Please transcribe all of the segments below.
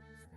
Tristeza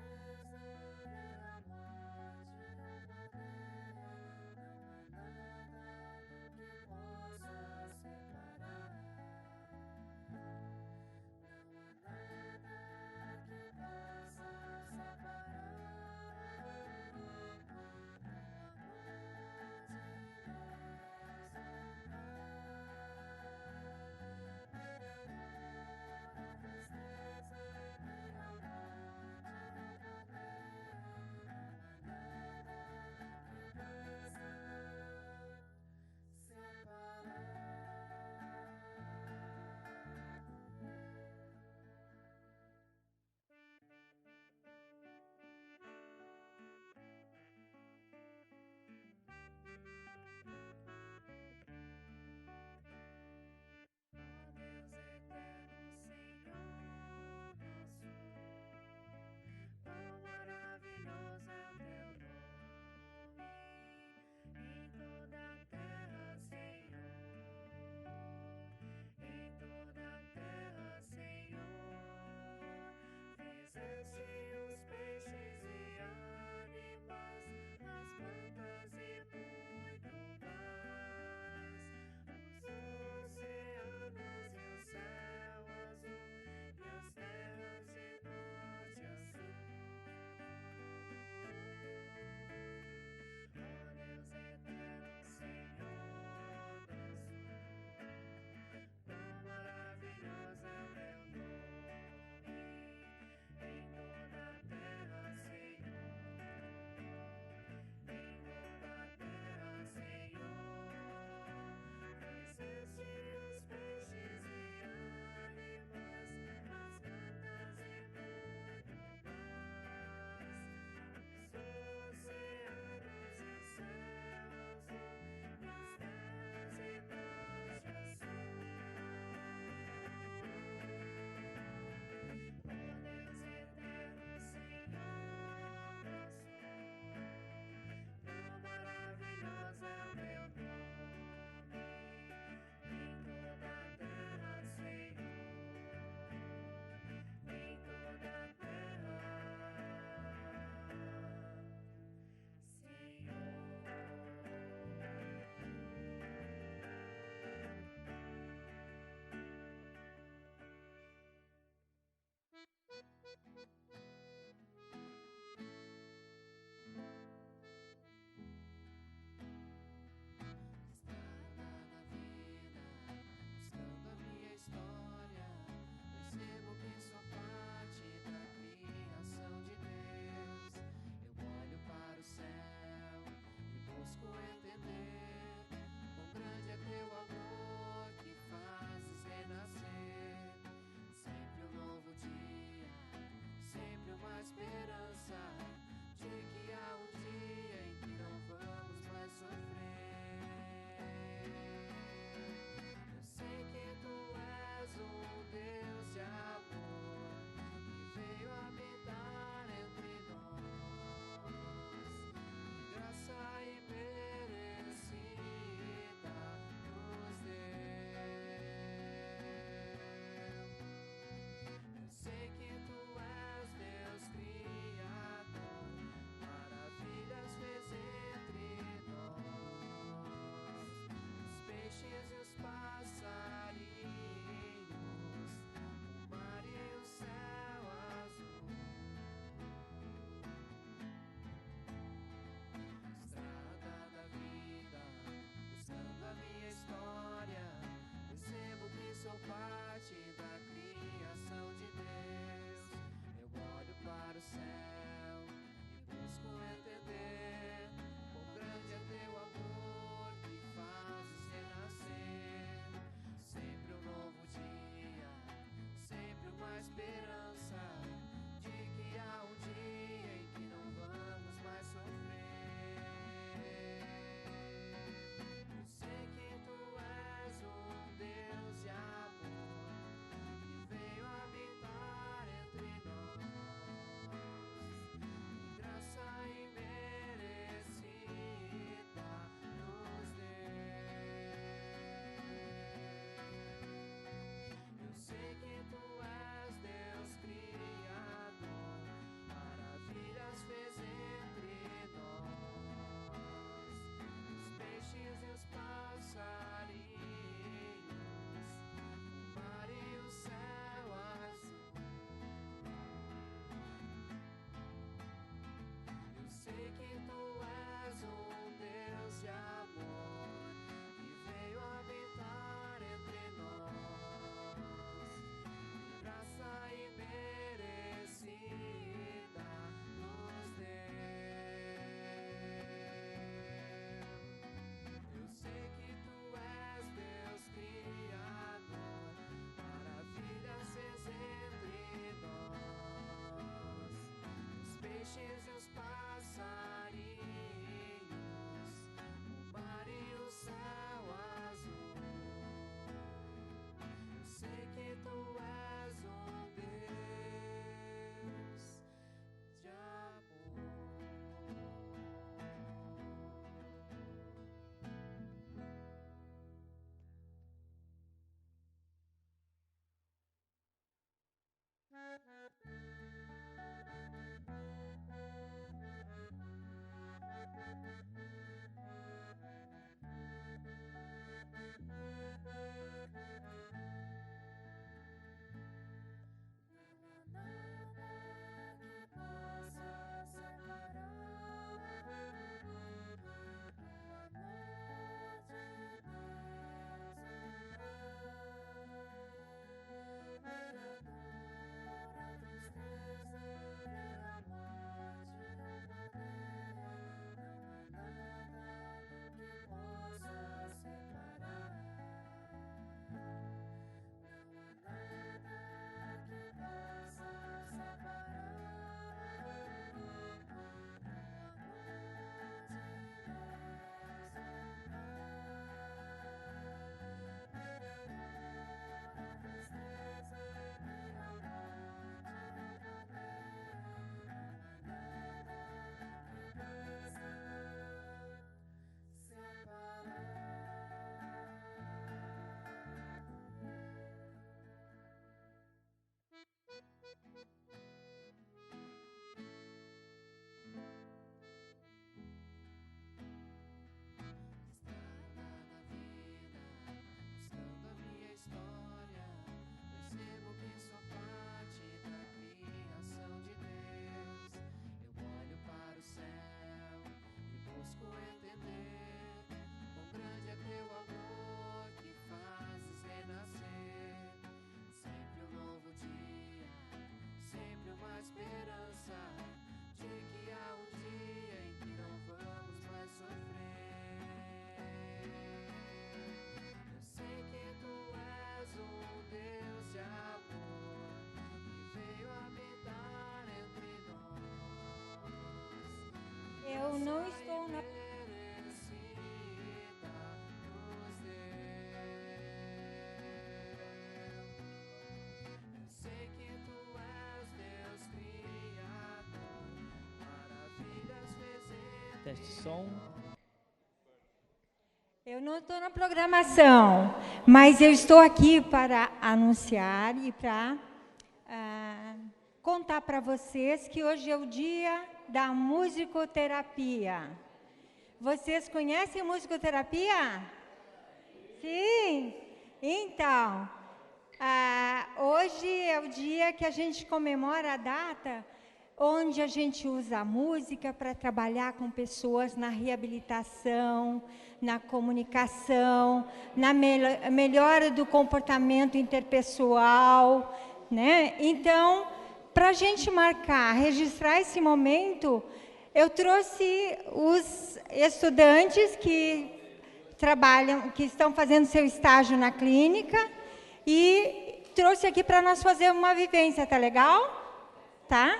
não estou na... Teste som. Eu não estou na programação, mas eu estou aqui para anunciar e para contar para vocês que hoje é o dia da musicoterapia. Vocês conhecem musicoterapia? Sim? Então, hoje é o dia que a gente comemora a data onde a gente usa a música para trabalhar com pessoas na reabilitação, na comunicação, na melhora do comportamento interpessoal, né? Então, para a gente marcar, registrar esse momento, eu trouxe os estudantes que trabalham, que estão fazendo seu estágio na clínica e trouxe aqui para nós fazer uma vivência, tá legal? Tá?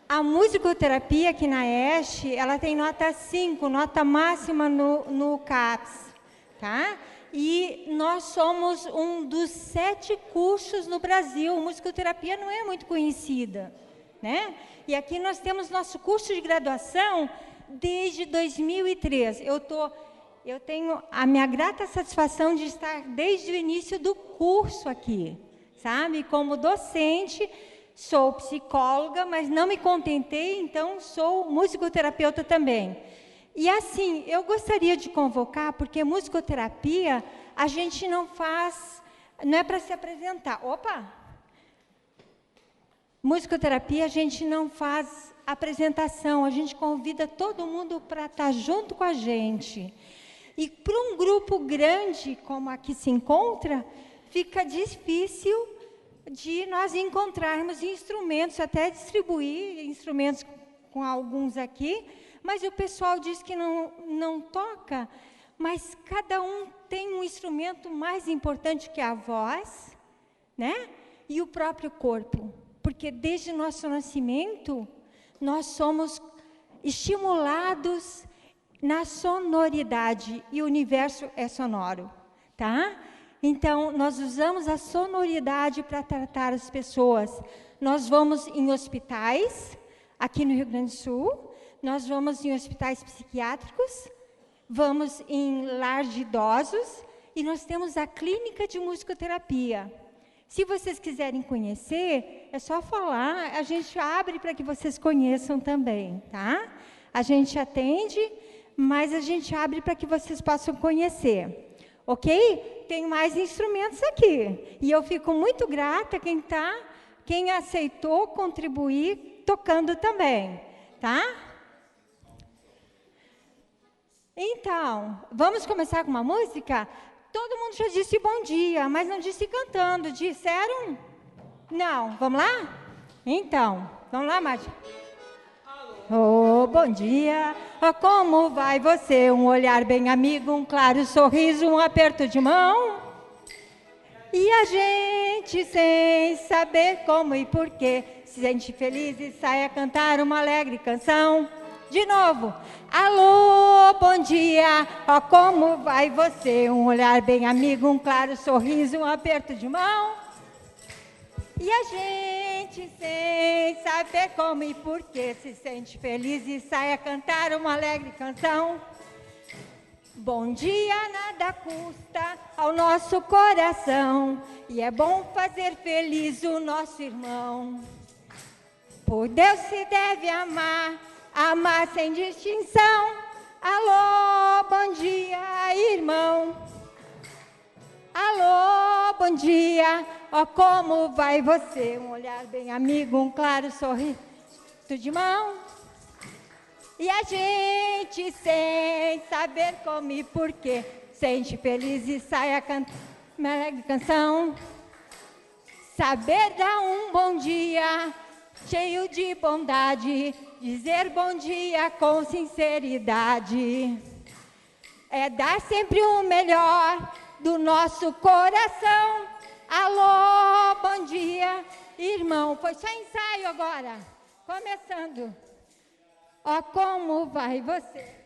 A musicoterapia aqui na ESH, ela tem nota 5, nota máxima no CAPS, tá? E nós somos um dos 7 cursos no Brasil. Musicoterapia não é muito conhecida, né? E aqui nós temos nosso curso de graduação desde 2003. Eu tenho a minha grata satisfação de estar desde o início do curso aqui, sabe? Como docente. Sou psicóloga, mas não me contentei, então sou musicoterapeuta também. E assim, eu gostaria de convocar, porque musicoterapia a gente não faz, não é para se apresentar. Opa! Musicoterapia a gente não faz apresentação, a gente convida todo mundo para estar junto com a gente. E para um grupo grande, como aqui se encontra, fica difícil de nós encontrarmos instrumentos, até distribuir instrumentos com alguns aqui, mas o pessoal diz que não toca, mas cada um tem um instrumento mais importante que a voz, né? E o próprio corpo, porque desde o nosso nascimento, nós somos estimulados na sonoridade, e o universo é sonoro, tá? Então, nós usamos a sonoridade para tratar as pessoas. Nós vamos em hospitais, aqui no Rio Grande do Sul, nós vamos em hospitais psiquiátricos, vamos em lar de idosos, e nós temos a clínica de musicoterapia. Se vocês quiserem conhecer, é só falar, a gente abre para que vocês conheçam também, tá? A gente atende, mas a gente abre para que vocês possam conhecer. Ok? Tem mais instrumentos aqui. E eu fico muito grata quem aceitou contribuir tocando também. Tá? Então, vamos começar com uma música? Todo mundo já disse bom dia, mas não disse cantando. Disseram? Não. Vamos lá? Então, vamos lá, Márcia? Oh, bom dia, oh, como vai você? Um olhar bem amigo, um claro sorriso, um aperto de mão. E a gente, sem saber como e porquê, se sente feliz e sai a cantar uma alegre canção. De novo, alô, bom dia, oh, como vai você? Um olhar bem amigo, um claro sorriso, um aperto de mão. E a gente, sem saber como e porquê, se sente feliz e sai a cantar uma alegre canção. Bom dia nada custa ao nosso coração, e é bom fazer feliz o nosso irmão. Por Deus se deve amar, amar sem distinção. Alô, bom dia, irmão. Alô, bom dia, ó, como vai você? Um olhar bem amigo, um claro sorriso de mão. E a gente, sem saber como e porquê, sente feliz e sai a cantar uma alegre canção. Saber dar um bom dia, cheio de bondade, dizer bom dia com sinceridade. É dar sempre o melhor do nosso coração. Alô, bom dia, irmão. Foi só ensaio agora. Começando. Ó, como vai você?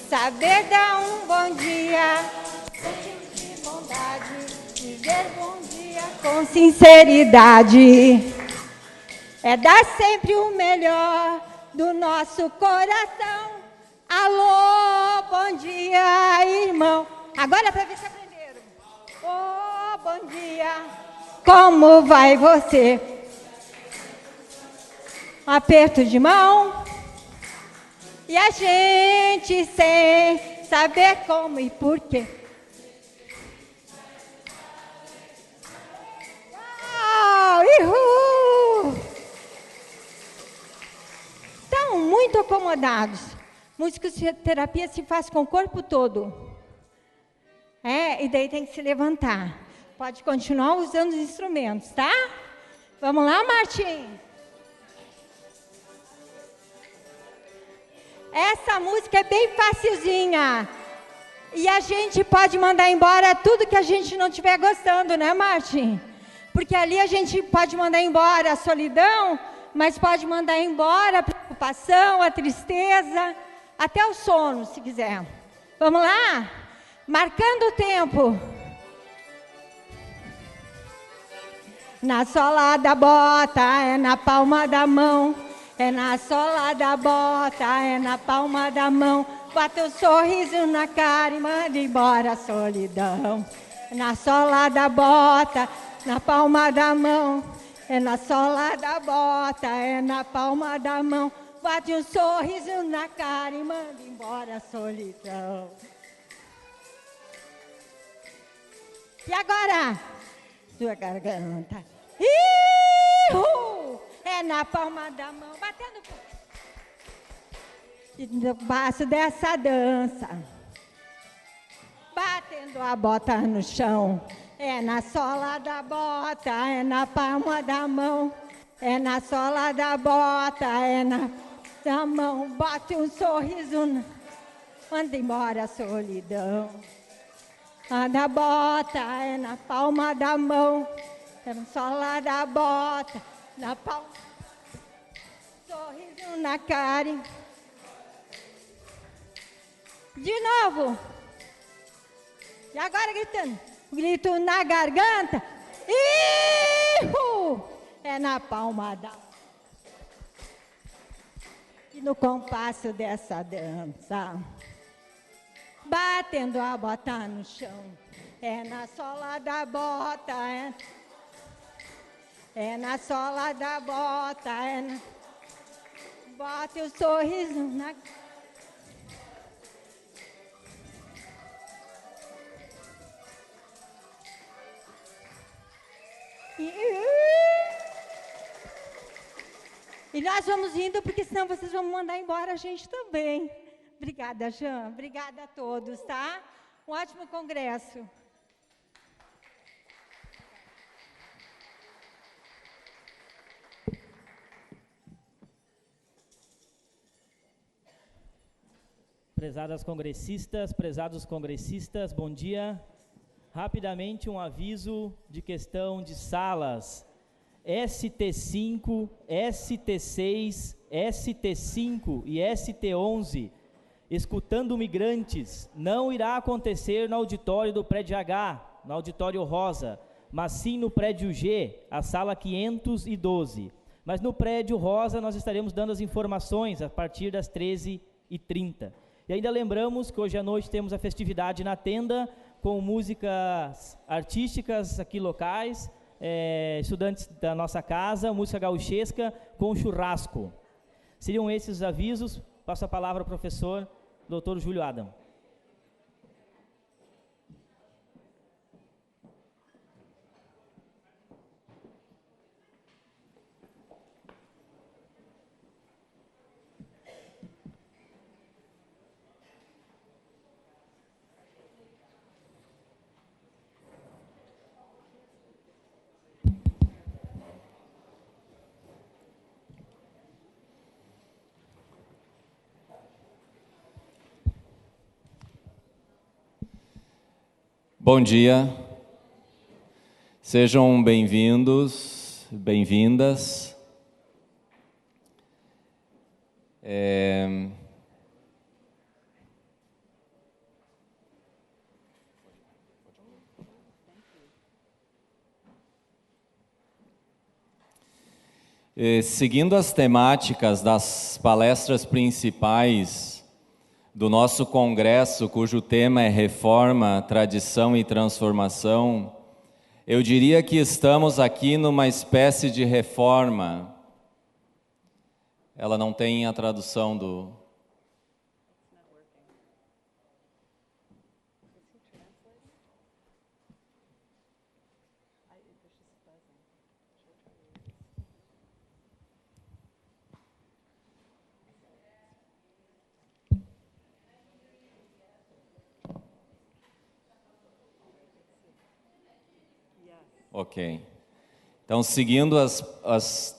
Saber dar um bom dia, sentir de bondade, dizer bom dia com sinceridade. É dar sempre o melhor do nosso coração. Alô, bom dia, irmão. Agora para ver se aprenderam. Oh, bom dia, como vai você? Um aperto de mão. E a gente sem saber como e porquê. Uau! Uhul! Estão muito acomodados. Musicoterapia se faz com o corpo todo. E daí tem que se levantar. Pode continuar usando os instrumentos, tá? Vamos lá, Martim? Essa música é bem facilzinha. E a gente pode mandar embora tudo que a gente não estiver gostando, né, Martim? Porque ali a gente pode mandar embora a solidão, mas pode mandar embora a preocupação, a tristeza, até o sono, se quiser. Vamos lá? Marcando o tempo. Na sola da bota, é na palma da mão. É na sola da bota, é na palma da mão. Bota o sorriso na cara e manda embora a solidão. É na sola da bota, na palma da mão. É na sola da bota, é na palma da mão. Bate um sorriso na cara e manda embora a solidão. E agora? Sua garganta. É na palma da mão, batendo. E no passo dessa dança, batendo a bota no chão. É na sola da bota, é na palma da mão. É na sola da bota, é na da mão. Bate um sorriso, manda embora a solidão. A da bota, é na palma da mão. É na sola da bota, na palma. Sorriso na cara. De novo. E agora gritando. Grito na garganta. É na palma da. E no compasso dessa dança, batendo a bota no chão. É na sola da bota. É na sola da bota. Bate o sorriso na. E nós vamos indo, porque senão vocês vão mandar embora a gente também. Obrigada, Jean. Obrigada a todos, tá? Um ótimo congresso. Prezadas congressistas, prezados congressistas, bom dia. Rapidamente um aviso de questão de salas. ST5, ST6, ST5 e ST11 escutando migrantes, não irá acontecer no auditório do prédio H, no auditório rosa, mas sim no prédio G, a sala 512. Mas no prédio rosa nós estaremos dando as informações a partir das 13h30. E ainda lembramos que hoje à noite temos a festividade na tenda, com músicas artísticas aqui locais, estudantes da nossa casa, música gauchesca com churrasco. Seriam esses os avisos. Passo a palavra ao professor Dr. Júlio Adam. Bom dia, sejam bem-vindos, bem-vindas. Seguindo as temáticas das palestras principais do nosso congresso, cujo tema é Reforma, Tradição e Transformação, eu diria que estamos aqui numa espécie de reforma. Ela não tem a tradução do... Ok. Então, seguindo as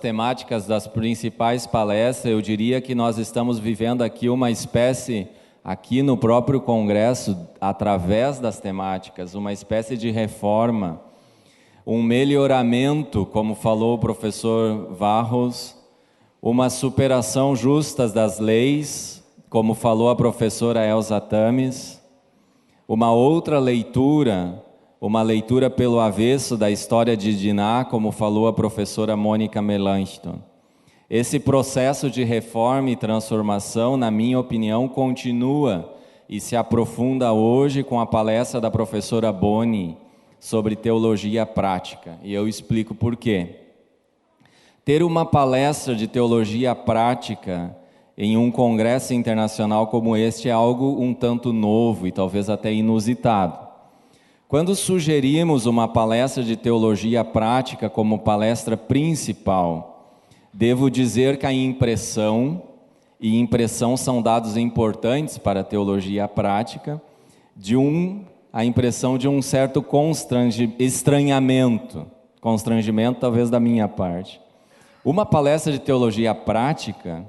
temáticas das principais palestras, eu diria que nós estamos vivendo aqui uma espécie, aqui no próprio Congresso, através das temáticas, uma espécie de reforma, um melhoramento, como falou o professor Varros, uma superação justa das leis, como falou a professora Elza Tames, uma outra leitura, uma leitura pelo avesso da história de Diná, como falou a professora Mônica Melanchthon. Esse processo de reforma e transformação, na minha opinião, continua e se aprofunda hoje com a palestra da professora Boni sobre teologia prática. E eu explico por quê. Ter uma palestra de teologia prática em um congresso internacional como este é algo um tanto novo e talvez até inusitado. Quando sugerimos uma palestra de teologia prática como palestra principal, devo dizer que a impressão são dados importantes para a teologia prática, a impressão de um certo estranhamento, constrangimento talvez da minha parte. Uma palestra de teologia prática,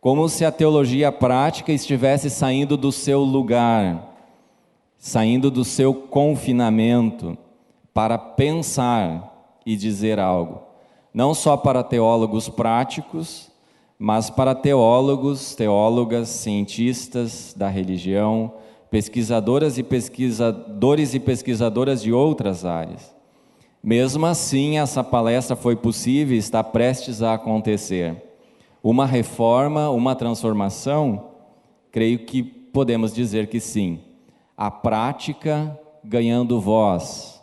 como se a teologia prática estivesse saindo do seu lugar, saindo do seu confinamento para pensar e dizer algo, não só para teólogos práticos, mas para teólogos, teólogas, cientistas da religião, pesquisadoras e pesquisadores e pesquisadoras de outras áreas. Mesmo assim, essa palestra foi possível e está prestes a acontecer. Uma reforma, uma transformação? Creio que podemos dizer que sim. A prática ganhando voz.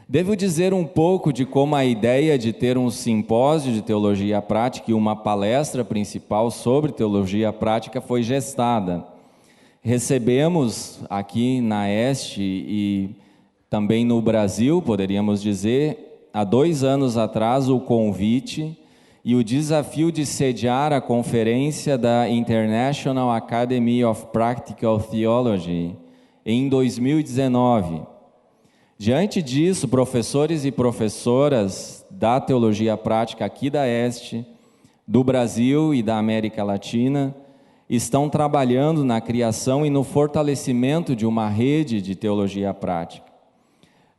Devo dizer um pouco de como a ideia de ter um simpósio de teologia prática e uma palestra principal sobre teologia prática foi gestada. Recebemos aqui na Este e também no Brasil, poderíamos dizer, há 2 anos atrás, o convite e o desafio de sediar a conferência da International Academy of Practical Theology em 2019. Diante disso, professores e professoras da teologia prática aqui da Este, do Brasil e da América Latina, estão trabalhando na criação e no fortalecimento de uma rede de teologia prática.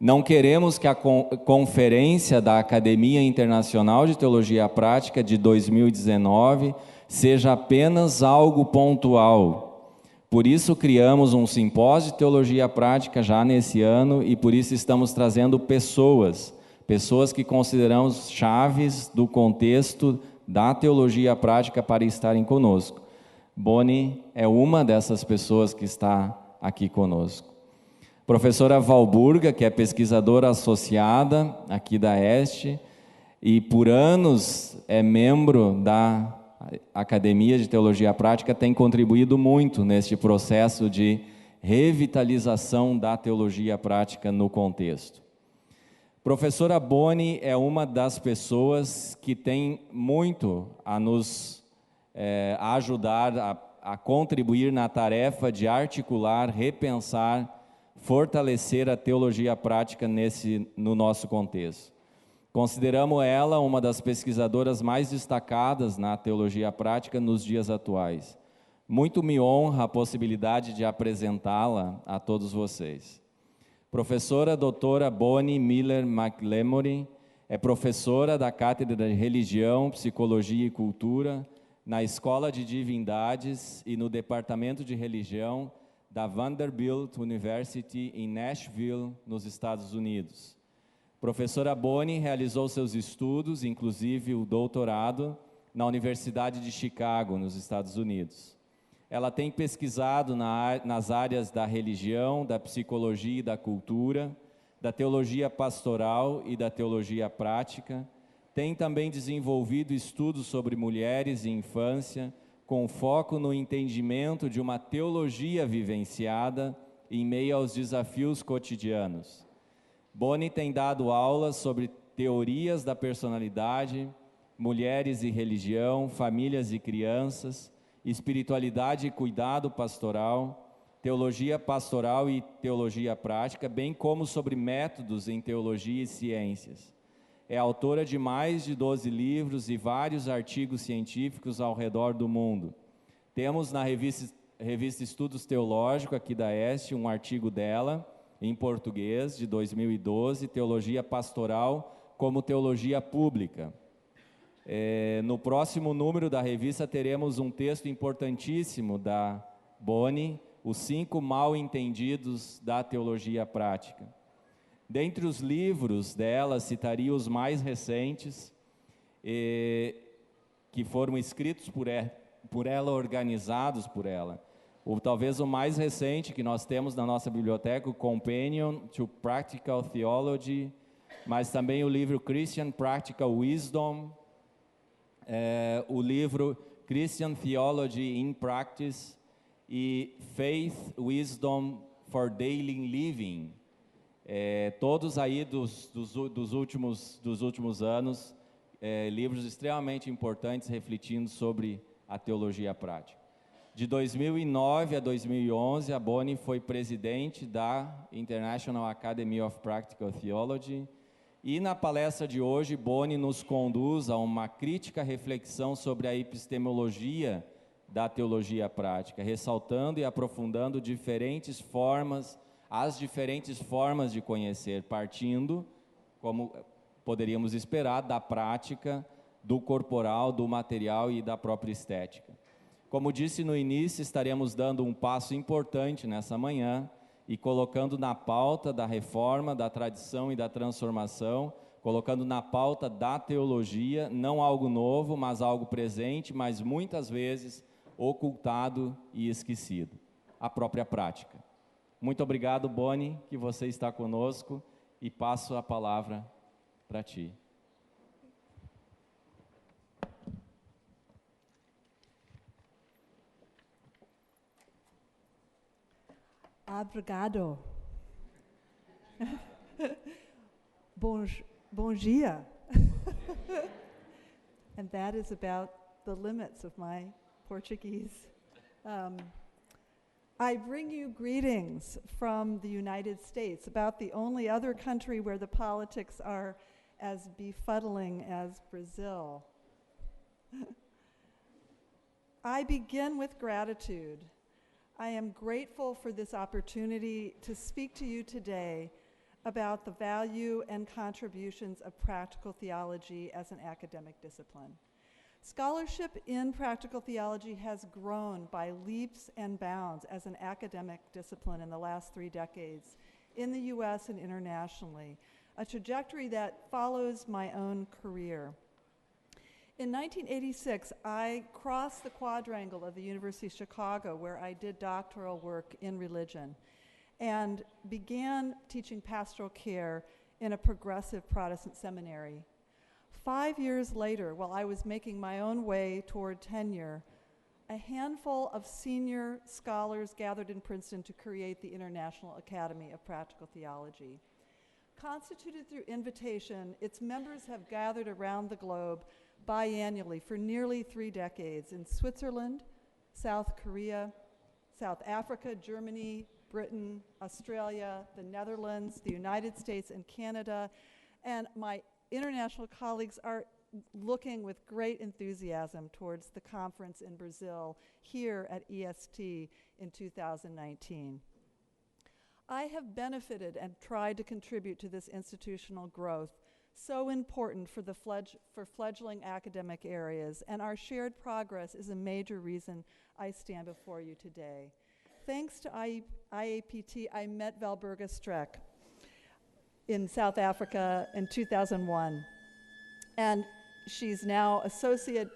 Não queremos que a conferência da Academia Internacional de Teologia Prática de 2019 seja apenas algo pontual. Por isso criamos um simpósio de teologia prática já nesse ano e por isso estamos trazendo pessoas que consideramos chaves do contexto da teologia prática para estarem conosco. Boni é uma dessas pessoas que está aqui conosco. Professora Valburga, que é pesquisadora associada aqui da Este e por anos é membro da Academia de Teologia Prática, tem contribuído muito neste processo de revitalização da teologia prática no contexto. Professora Boni é uma das pessoas que tem muito a nos ajudar a contribuir na tarefa de articular, repensar, fortalecer a teologia prática no nosso contexto. Consideramos ela uma das pesquisadoras mais destacadas na teologia prática nos dias atuais. Muito me honra a possibilidade de apresentá-la a todos vocês. Professora doutora Boni Miller-McLemore é professora da Cátedra de Religião, Psicologia e Cultura na Escola de Divindades e no Departamento de Religião da Vanderbilt University em Nashville, nos Estados Unidos. Professora Boni realizou seus estudos, inclusive o doutorado, na Universidade de Chicago, nos Estados Unidos. Ela tem pesquisado nas áreas da religião, da psicologia e da cultura, da teologia pastoral e da teologia prática. Tem também desenvolvido estudos sobre mulheres e infância, com foco no entendimento de uma teologia vivenciada em meio aos desafios cotidianos. Boni tem dado aulas sobre teorias da personalidade, mulheres e religião, famílias e crianças, espiritualidade e cuidado pastoral, teologia pastoral e teologia prática, bem como sobre métodos em teologia e ciências. É autora de mais de 12 livros e vários artigos científicos ao redor do mundo. Temos na revista Estudos Teológicos, aqui da Este, um artigo dela, em português, de 2012, Teologia Pastoral como Teologia Pública. No próximo número da revista teremos um texto importantíssimo da Boni, Os 5 Mal-Entendidos da Teologia Prática. Dentre os livros dela, citaria os mais recentes, que foram escritos por ela, organizados por ela. Talvez o mais recente que nós temos na nossa biblioteca, o Companion to Practical Theology, mas também o livro Christian Practical Wisdom, o livro Christian Theology in Practice e Faith, Wisdom for Daily Living. Todos aí dos últimos anos, livros extremamente importantes refletindo sobre a teologia prática. De 2009 a 2011, a Boni foi presidente da International Academy of Practical Theology e na palestra de hoje, Boni nos conduz a uma crítica reflexão sobre a epistemologia da teologia prática, ressaltando e aprofundando as diferentes formas de conhecer, partindo, como poderíamos esperar, da prática, do corporal, do material e da própria estética. Como disse no início, estaremos dando um passo importante nessa manhã e colocando na pauta da reforma, da tradição e da transformação, colocando na pauta da teologia, não algo novo, mas algo presente, mas muitas vezes ocultado e esquecido, a própria prática. Muito obrigado, Boni, que você está conosco e passo a palavra para ti. Obrigado. Bom dia. And that is about the limits of my Portuguese. I bring you greetings from the United States, about the only other country where the politics are as befuddling as Brazil. I begin with gratitude. I am grateful for this opportunity to speak to you today about the value and contributions of practical theology as an academic discipline. Scholarship in practical theology has grown by leaps and bounds as an academic discipline in the last 3 decades in the US and internationally, a trajectory that follows my own career. In 1986, I crossed the quadrangle of the University of Chicago, where I did doctoral work in religion, and began teaching pastoral care in a progressive Protestant seminary. 5 years later, while I was making my own way toward tenure, a handful of senior scholars gathered in Princeton to create the International Academy of Practical Theology. Constituted through invitation, its members have gathered around the globe biannually for nearly 3 decades in Switzerland, South Korea, South Africa, Germany, Britain, Australia, the Netherlands, the United States, and Canada. And my international colleagues are looking with great enthusiasm towards the conference in Brazil here at EST in 2019. I have benefited and tried to contribute to this institutional growth, so important for the fledgling academic areas, and our shared progress is a major reason I stand before you today. Thanks to IAPT, I met Valburga Streck in South Africa in 2001. And she's now associated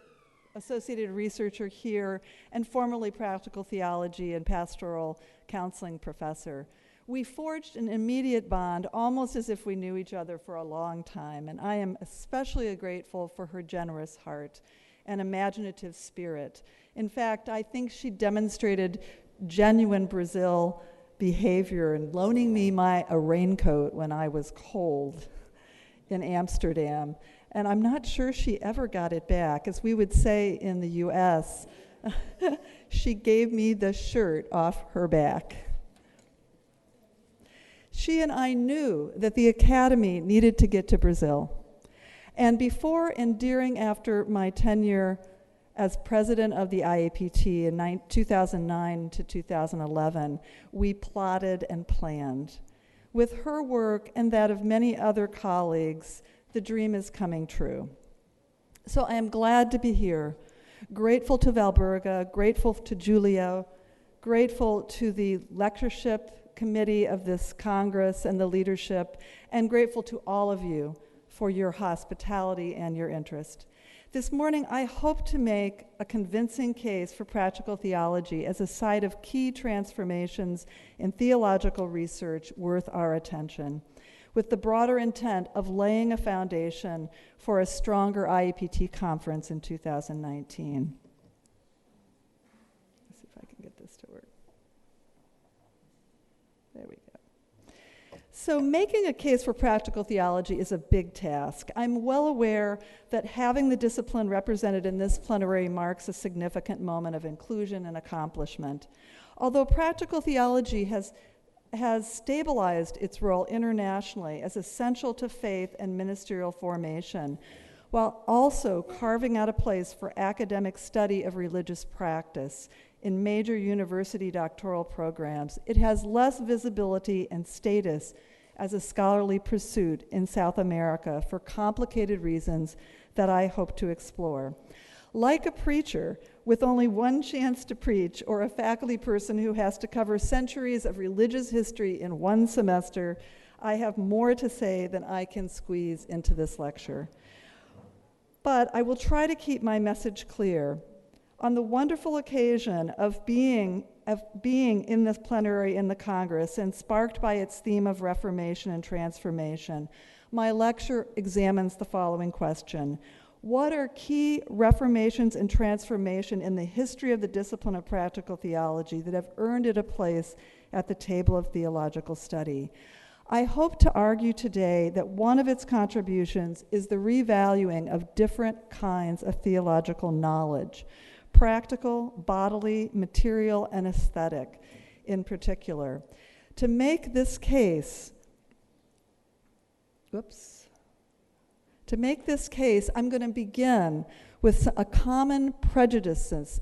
researcher here and formerly practical theology and pastoral counseling professor. We forged an immediate bond, almost as if we knew each other for a long time, and I am especially grateful for her generous heart and imaginative spirit. In fact, I think she demonstrated genuine Brazil behavior in loaning me a raincoat when I was cold in Amsterdam. And I'm not sure she ever got it back. As we would say in the US, she gave me the shirt off her back. She and I knew that the Academy needed to get to Brazil. And before and during after my tenure as president of the IAPT in 2009 to 2011, we plotted and planned. With her work and that of many other colleagues, the dream is coming true. So I am glad to be here, grateful to Valburga, grateful to Giulio, grateful to the lectureship committee of this Congress and the leadership, and grateful to all of you for your hospitality and your interest. This morning, I hope to make a convincing case for practical theology as a site of key transformations in theological research worth our attention, with the broader intent of laying a foundation for a stronger IAPT conference in 2019. Let's see if I can get this to work. There we go. So making a case for practical theology is a big task. I'm well aware that having the discipline represented in this plenary marks a significant moment of inclusion and accomplishment. Although practical theology has stabilized its role internationally as essential to faith and ministerial formation, while also carving out a place for academic study of religious practice in major university doctoral programs, it has less visibility and status as a scholarly pursuit in South America for complicated reasons that I hope to explore. Like a preacher with only one chance to preach, or a faculty person who has to cover centuries of religious history in one semester, I have more to say than I can squeeze into this lecture. But I will try to keep my message clear. On the wonderful occasion of being in this plenary in the Congress and sparked by its theme of reformation and transformation, my lecture examines the following question: what are key reformations and transformation in the history of the discipline of practical theology that have earned it a place at the table of theological study? I hope to argue today that one of its contributions is the revaluing of different kinds of theological knowledge, practical, bodily, material, and aesthetic in particular. To make this case, I'm going to begin with a common prejudices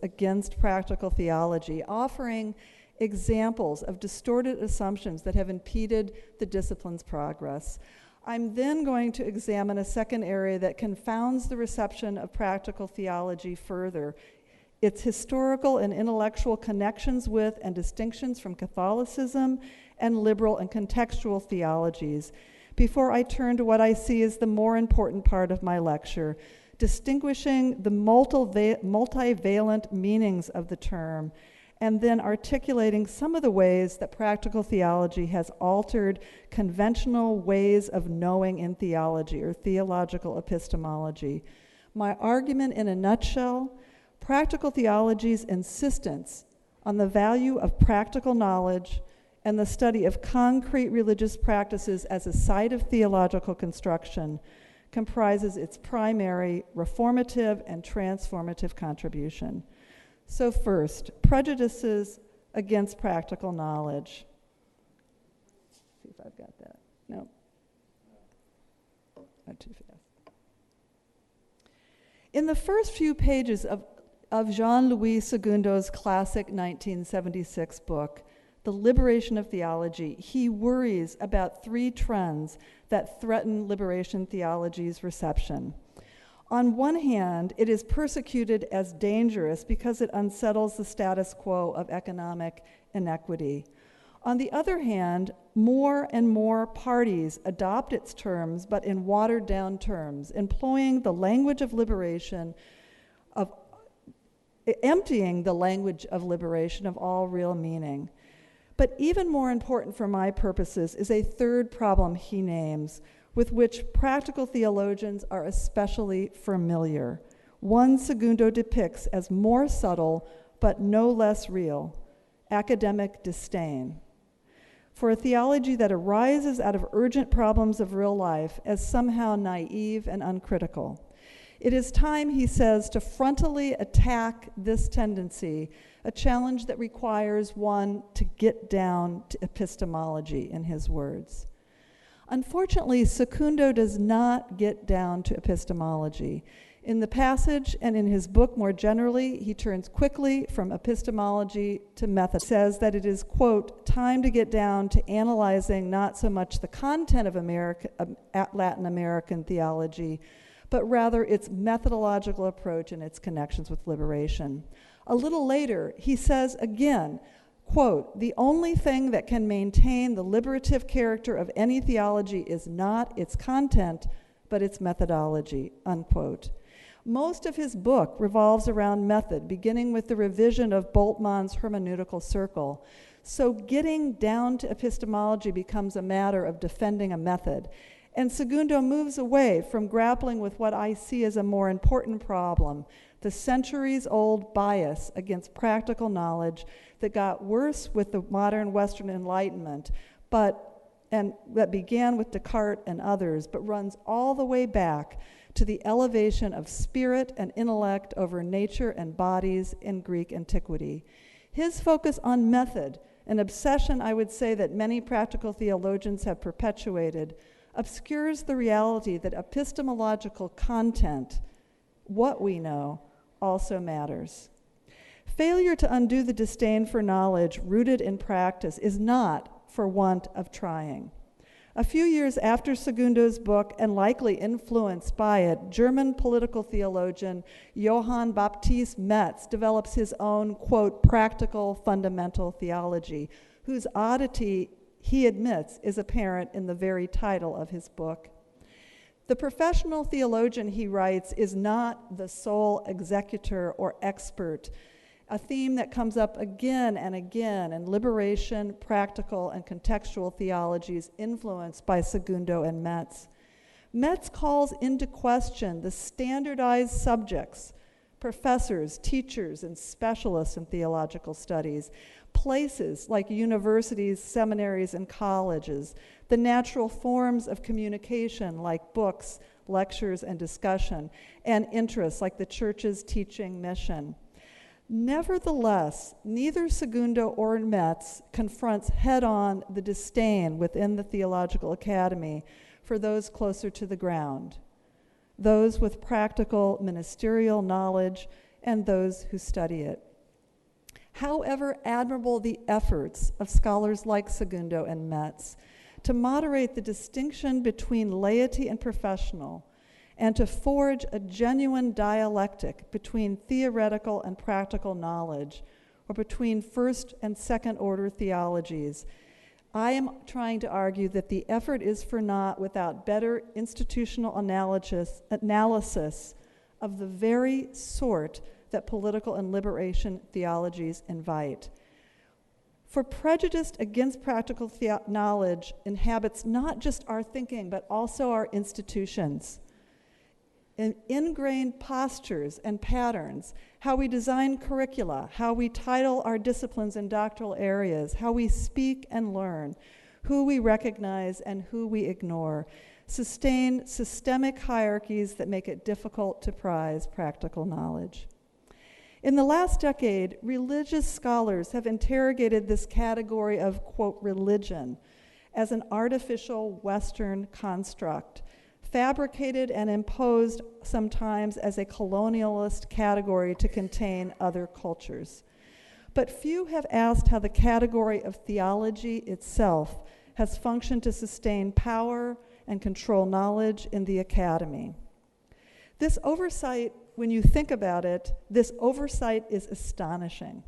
against practical theology, offering examples of distorted assumptions that have impeded the discipline's progress. I'm then going to examine a second area that confounds the reception of practical theology further, its historical and intellectual connections with and distinctions from Catholicism and liberal and contextual theologies, before I turn to what I see as the more important part of my lecture, distinguishing the multivalent meanings of the term, and then articulating some of the ways that practical theology has altered conventional ways of knowing in theology, or theological epistemology. My argument in a nutshell: practical theology's insistence on the value of practical knowledge and the study of concrete religious practices as a site of theological construction comprises its primary reformative and transformative contribution. So first, prejudices against practical knowledge. Let's see if I've got that. No. Not too fast. In the first few pages of Jean-Louis Segundo's classic 1976 book, The Liberation of Theology, he worries about three trends that threaten liberation theology's reception. On one hand, it is persecuted as dangerous because it unsettles the status quo of economic inequity. On the other hand, more and more parties adopt its terms, but in watered-down terms, employing the language of liberation, emptying the language of liberation of all real meaning. But even more important for my purposes is a third problem he names, with which practical theologians are especially familiar. One Segundo depicts as more subtle, but no less real: academic disdain for a theology that arises out of urgent problems of real life as somehow naive and uncritical. It is time, he says, to frontally attack this tendency, a challenge that requires one to get down to epistemology, in his words. Unfortunately, Segundo does not get down to epistemology. In the passage and in his book more generally, he turns quickly from epistemology to method. He says that it is, quote, time to get down to analyzing not so much the content of Latin American theology, but rather its methodological approach and its connections with liberation. A little later, he says again, quote, the only thing that can maintain the liberative character of any theology is not its content, but its methodology, unquote. Most of his book revolves around method, beginning with the revision of Bultmann's hermeneutical circle. So getting down to epistemology becomes a matter of defending a method. And Segundo moves away from grappling with what I see as a more important problem, the centuries-old bias against practical knowledge that got worse with the modern Western Enlightenment, and that began with Descartes and others, but runs all the way back to the elevation of spirit and intellect over nature and bodies in Greek antiquity. His focus on method, an obsession I would say that many practical theologians have perpetuated, obscures the reality that epistemological content, what we know, also matters. Failure to undo the disdain for knowledge rooted in practice is not for want of trying. A few years after Segundo's book, and likely influenced by it, German political theologian Johann Baptist Metz develops his own, quote, practical fundamental theology, whose oddity, he admits, is apparent in the very title of his book. The professional theologian, he writes, is not the sole executor or expert, a theme that comes up again and again in liberation, practical, and contextual theologies influenced by Segundo and Metz. Metz calls into question the standardized subjects, professors, teachers, and specialists in theological studies, places like universities, seminaries, and colleges, the natural forms of communication like books, lectures, and discussion, and interests like the church's teaching mission. Nevertheless, neither Segundo or Metz confronts head-on the disdain within the theological academy for those closer to the ground, those with practical ministerial knowledge, and those who study it. However admirable the efforts of scholars like Segundo and Metz, to moderate the distinction between laity and professional, and to forge a genuine dialectic between theoretical and practical knowledge, or between first and second order theologies. I am trying to argue that the effort is for naught without better institutional analysis of the very sort that political and liberation theologies invite. For prejudice against practical knowledge inhabits not just our thinking, but also our institutions. In ingrained postures and patterns, how we design curricula, how we title our disciplines and doctoral areas, how we speak and learn, who we recognize and who we ignore, sustain systemic hierarchies that make it difficult to prize practical knowledge. In the last decade, religious scholars have interrogated this category of, quote, religion as an artificial Western construct, fabricated and imposed sometimes as a colonialist category to contain other cultures. But few have asked how the category of theology itself has functioned to sustain power and control knowledge in the academy. This oversight, when you think about it, this oversight is astonishing.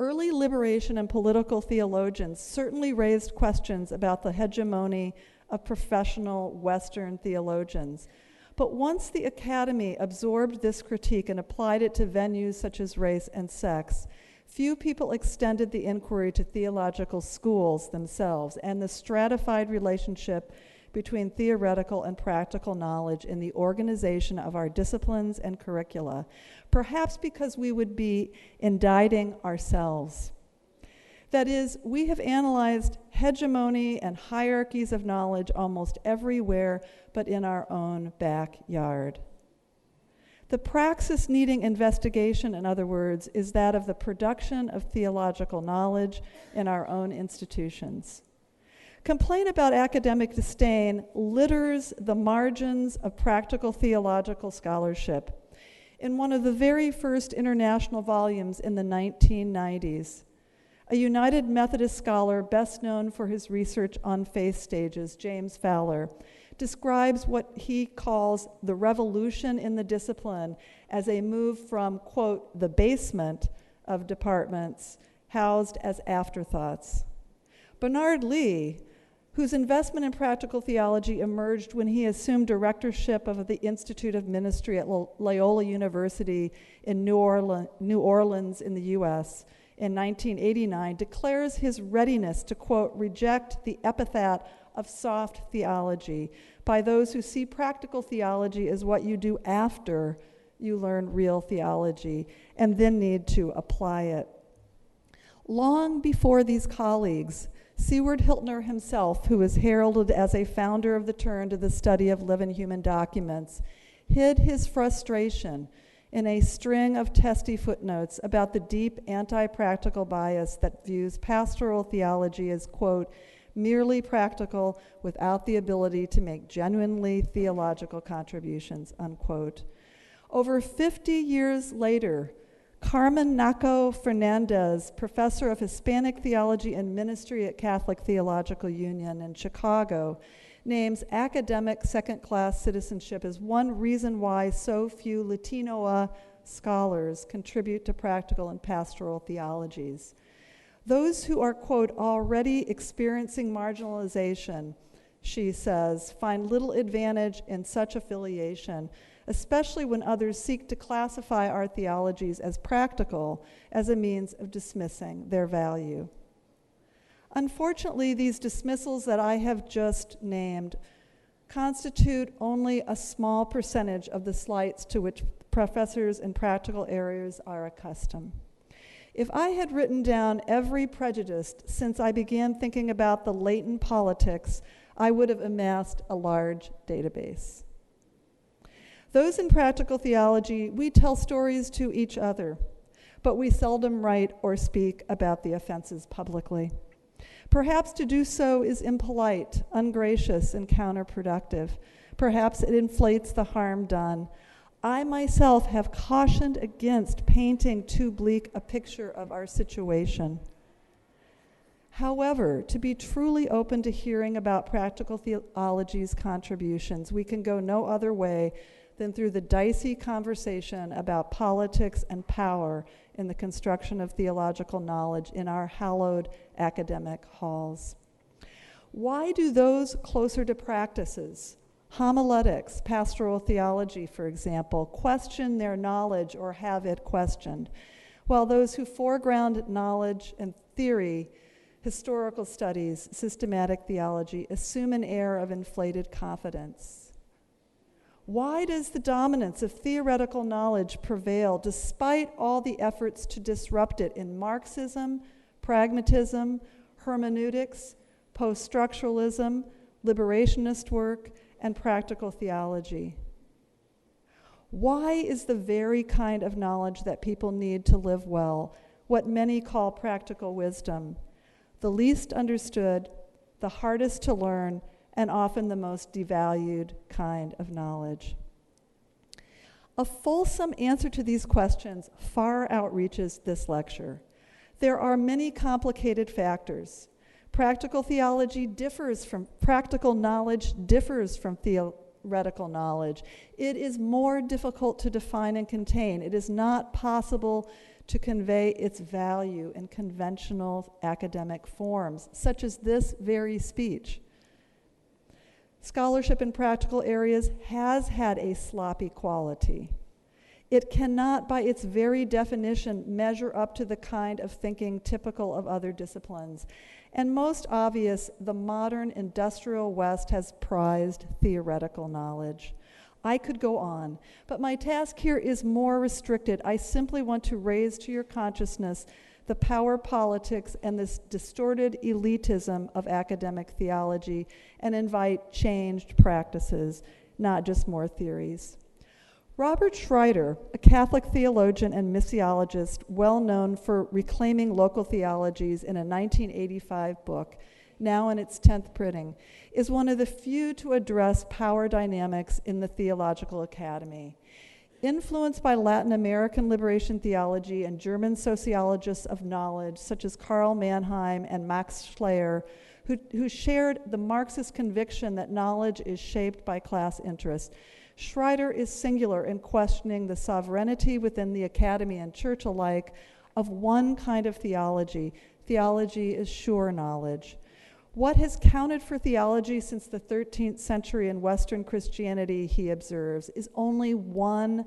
Early liberation and political theologians certainly raised questions about the hegemony of professional Western theologians. But once the academy absorbed this critique and applied it to venues such as race and sex, few people extended the inquiry to theological schools themselves and the stratified relationship between theoretical and practical knowledge in the organization of our disciplines and curricula, perhaps because we would be indicting ourselves. That is, we have analyzed hegemony and hierarchies of knowledge almost everywhere but in our own backyard. The praxis needing investigation, in other words, is that of the production of theological knowledge in our own institutions. Complaint about academic disdain litters the margins of practical theological scholarship. In one of the very first international volumes in the 1990s, a United Methodist scholar best known for his research on faith stages, James Fowler, describes what he calls the revolution in the discipline as a move from, quote, the basement of departments housed as afterthoughts. Bernard Lee, whose investment in practical theology emerged when he assumed directorship of the Institute of Ministry at Loyola University in New Orleans in the U.S., in 1989, declares his readiness to, quote, reject the epithet of soft theology by those who see practical theology as what you do after you learn real theology and then need to apply it. Long before these colleagues, Seward Hiltner himself, who is heralded as a founder of the turn to the study of living human documents, hid his frustration in a string of testy footnotes about the deep anti-practical bias that views pastoral theology as, quote, merely practical without the ability to make genuinely theological contributions, unquote. Over 50 years later, Carmen Naco Fernandez, professor of Hispanic theology and ministry at Catholic Theological Union in Chicago, names academic second-class citizenship as one reason why so few Latino scholars contribute to practical and pastoral theologies. Those who are, quote, already experiencing marginalization, she says, find little advantage in such affiliation, especially when others seek to classify our theologies as practical as a means of dismissing their value. Unfortunately, these dismissals that I have just named constitute only a small percentage of the slights to which professors in practical areas are accustomed. If I had written down every prejudice since I began thinking about the latent politics, I would have amassed a large database. Those in practical theology, we tell stories to each other, but we seldom write or speak about the offenses publicly. Perhaps to do so is impolite, ungracious, and counterproductive. Perhaps it inflates the harm done. I myself have cautioned against painting too bleak a picture of our situation. However, to be truly open to hearing about practical theology's contributions, we can go no other way than through the dicey conversation about politics and power in the construction of theological knowledge in our hallowed academic halls. Why do those closer to practices, homiletics, pastoral theology, for example, question their knowledge or have it questioned, while those who foreground knowledge and theory, historical studies, systematic theology, assume an air of inflated confidence? Why does the dominance of theoretical knowledge prevail despite all the efforts to disrupt it in Marxism, pragmatism, hermeneutics, post-structuralism, liberationist work, and practical theology? Why is the very kind of knowledge that people need to live well what many call practical wisdom, the least understood, the hardest to learn, and often the most devalued kind of knowledge? A fulsome answer to these questions far outreaches this lecture. There are many complicated factors. Practical knowledge differs from theoretical knowledge. It is more difficult to define and contain. It is not possible to convey its value in conventional academic forms, such as this very speech. Scholarship in practical areas has had a sloppy quality. It cannot, by its very definition, measure up to the kind of thinking typical of other disciplines. And most obvious, the modern industrial West has prized theoretical knowledge. I could go on, but my task here is more restricted. I simply want to raise to your consciousness the power politics and this distorted elitism of academic theology and invite changed practices, not just more theories. Robert Schreiter, a Catholic theologian and missiologist well known for reclaiming local theologies in a 1985 book, now in its 10th printing, is one of the few to address power dynamics in the theological academy. Influenced by Latin American liberation theology and German sociologists of knowledge, such as Karl Mannheim and Max Schleyer, who shared the Marxist conviction that knowledge is shaped by class interest, Schreiter is singular in questioning the sovereignty within the academy and church alike of one kind of theology. Theology is sure knowledge. What has counted for theology since the 13th century in Western Christianity, he observes, is only one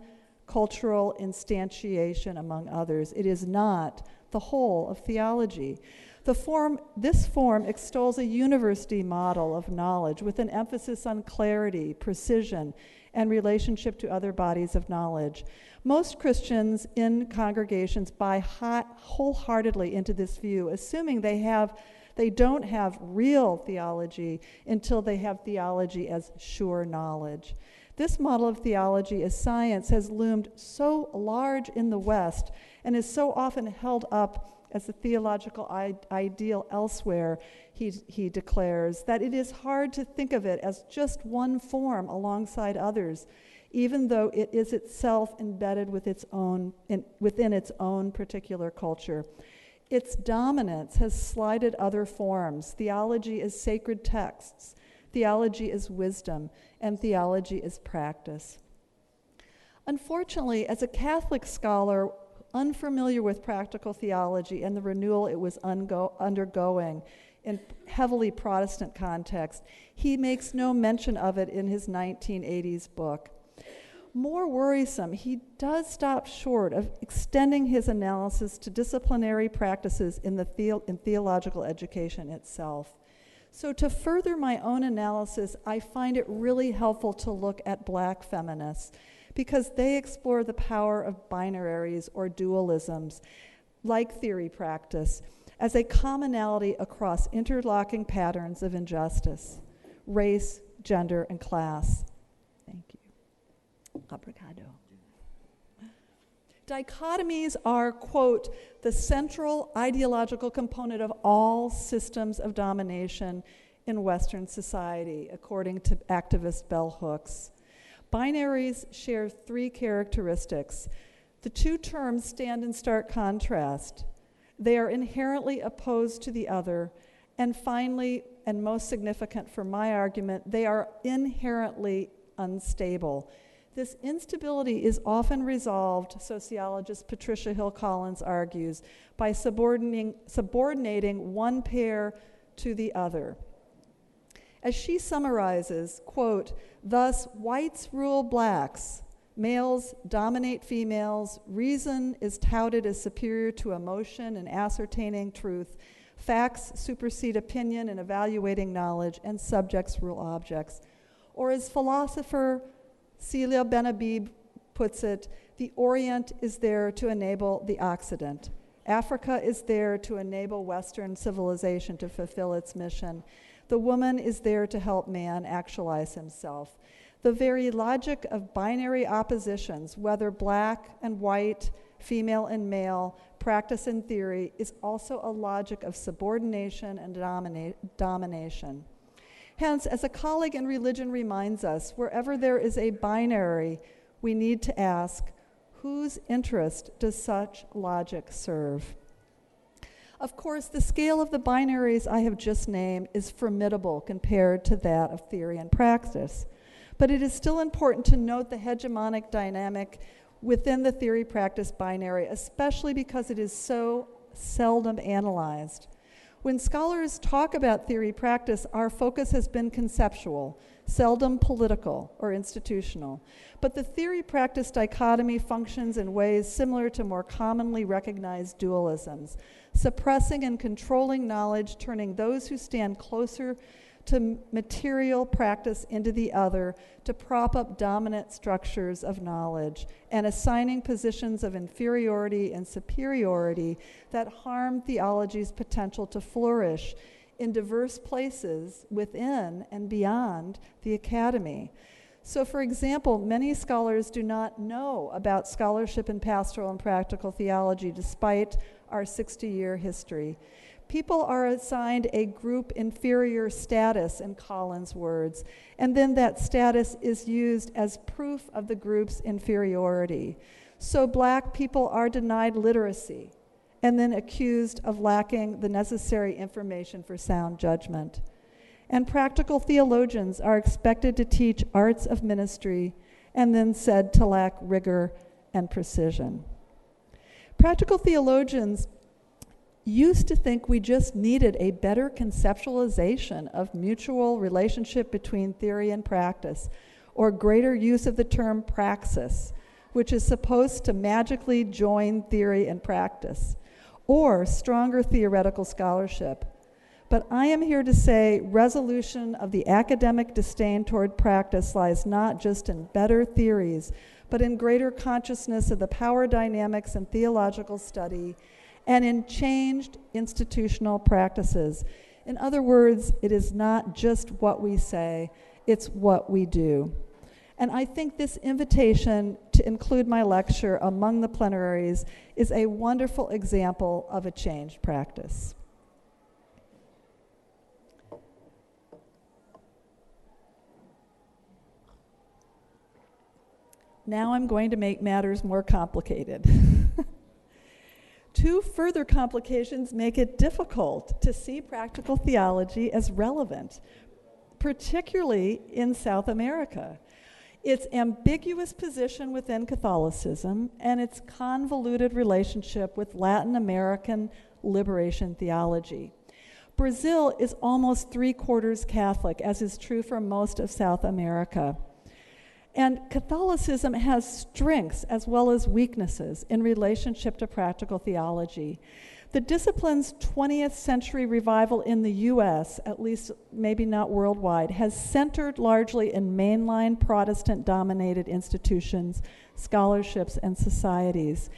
cultural instantiation among others. It is not the whole of theology. This form extols a university model of knowledge with an emphasis on clarity, precision, and relationship to other bodies of knowledge. Most Christians in congregations buy wholeheartedly into this view, assuming they don't have real theology until they have theology as sure knowledge. This model of theology as science has loomed so large in the West and is so often held up as a theological ideal elsewhere, he declares, that it is hard to think of it as just one form alongside others, even though it is itself embedded within its own particular culture. Its dominance has slighted other forms. Theology is sacred texts, theology is wisdom, and theology is practice. Unfortunately, as a Catholic scholar unfamiliar with practical theology and the renewal it was undergoing in heavily Protestant context, he makes no mention of it in his 1980s book. More worrisome, he does stop short of extending his analysis to disciplinary practices in theological education itself. So to further my own analysis, I find it really helpful to look at Black feminists because they explore the power of binaries or dualisms, like theory practice, as a commonality across interlocking patterns of injustice, race, gender, and class. Thank you. Obrigado. Dichotomies are, quote, the central ideological component of all systems of domination in Western society, according to activist bell hooks. Binaries share three characteristics. The two terms stand in stark contrast. They are inherently opposed to the other. And finally, and most significant for my argument, they are inherently unstable. This instability is often resolved, sociologist Patricia Hill Collins argues, by subordinating one pair to the other. As she summarizes, quote, thus whites rule blacks, males dominate females, reason is touted as superior to emotion in ascertaining truth, facts supersede opinion in evaluating knowledge, and subjects rule objects. Or as philosopher Celia Benhabib puts it, the Orient is there to enable the Occident. Africa is there to enable Western civilization to fulfill its mission. The woman is there to help man actualize himself. The very logic of binary oppositions, whether black and white, female and male, practice and theory, is also a logic of subordination and domination. Hence, as a colleague in religion reminds us, wherever there is a binary, we need to ask, whose interest does such logic serve? Of course, the scale of the binaries I have just named is formidable compared to that of theory and practice. But it is still important to note the hegemonic dynamic within the theory-practice binary, especially because it is so seldom analyzed. When scholars talk about theory-practice, our focus has been conceptual, seldom political or institutional. But the theory-practice dichotomy functions in ways similar to more commonly recognized dualisms, suppressing and controlling knowledge, turning those who stand closer to material practice into the other, to prop up dominant structures of knowledge, and assigning positions of inferiority and superiority that harm theology's potential to flourish in diverse places within and beyond the academy. So, for example, many scholars do not know about scholarship in pastoral and practical theology despite our 60-year history. People are assigned a group inferior status, in Collins' words, and then that status is used as proof of the group's inferiority. So black people are denied literacy and then accused of lacking the necessary information for sound judgment. And practical theologians are expected to teach arts of ministry and then said to lack rigor and precision. Practical theologians used to think we just needed a better conceptualization of mutual relationship between theory and practice, or greater use of the term praxis, which is supposed to magically join theory and practice, or stronger theoretical scholarship. But I am here to say resolution of the academic disdain toward practice lies not just in better theories, but in greater consciousness of the power dynamics in theological study and in changed institutional practices. In other words, it is not just what we say, it's what we do. And I think this invitation to include my lecture among the plenaries is a wonderful example of a changed practice. Now I'm going to make matters more complicated. Two further complications make it difficult to see practical theology as relevant, particularly in South America. Its ambiguous position within Catholicism and its convoluted relationship with Latin American liberation theology. Brazil is almost 3/4 Catholic, as is true for most of South America. And Catholicism has strengths as well as weaknesses in relationship to practical theology. The discipline's 20th century revival in the US, at least maybe not worldwide, has centered largely in mainline Protestant-dominated institutions, scholarships, and societies.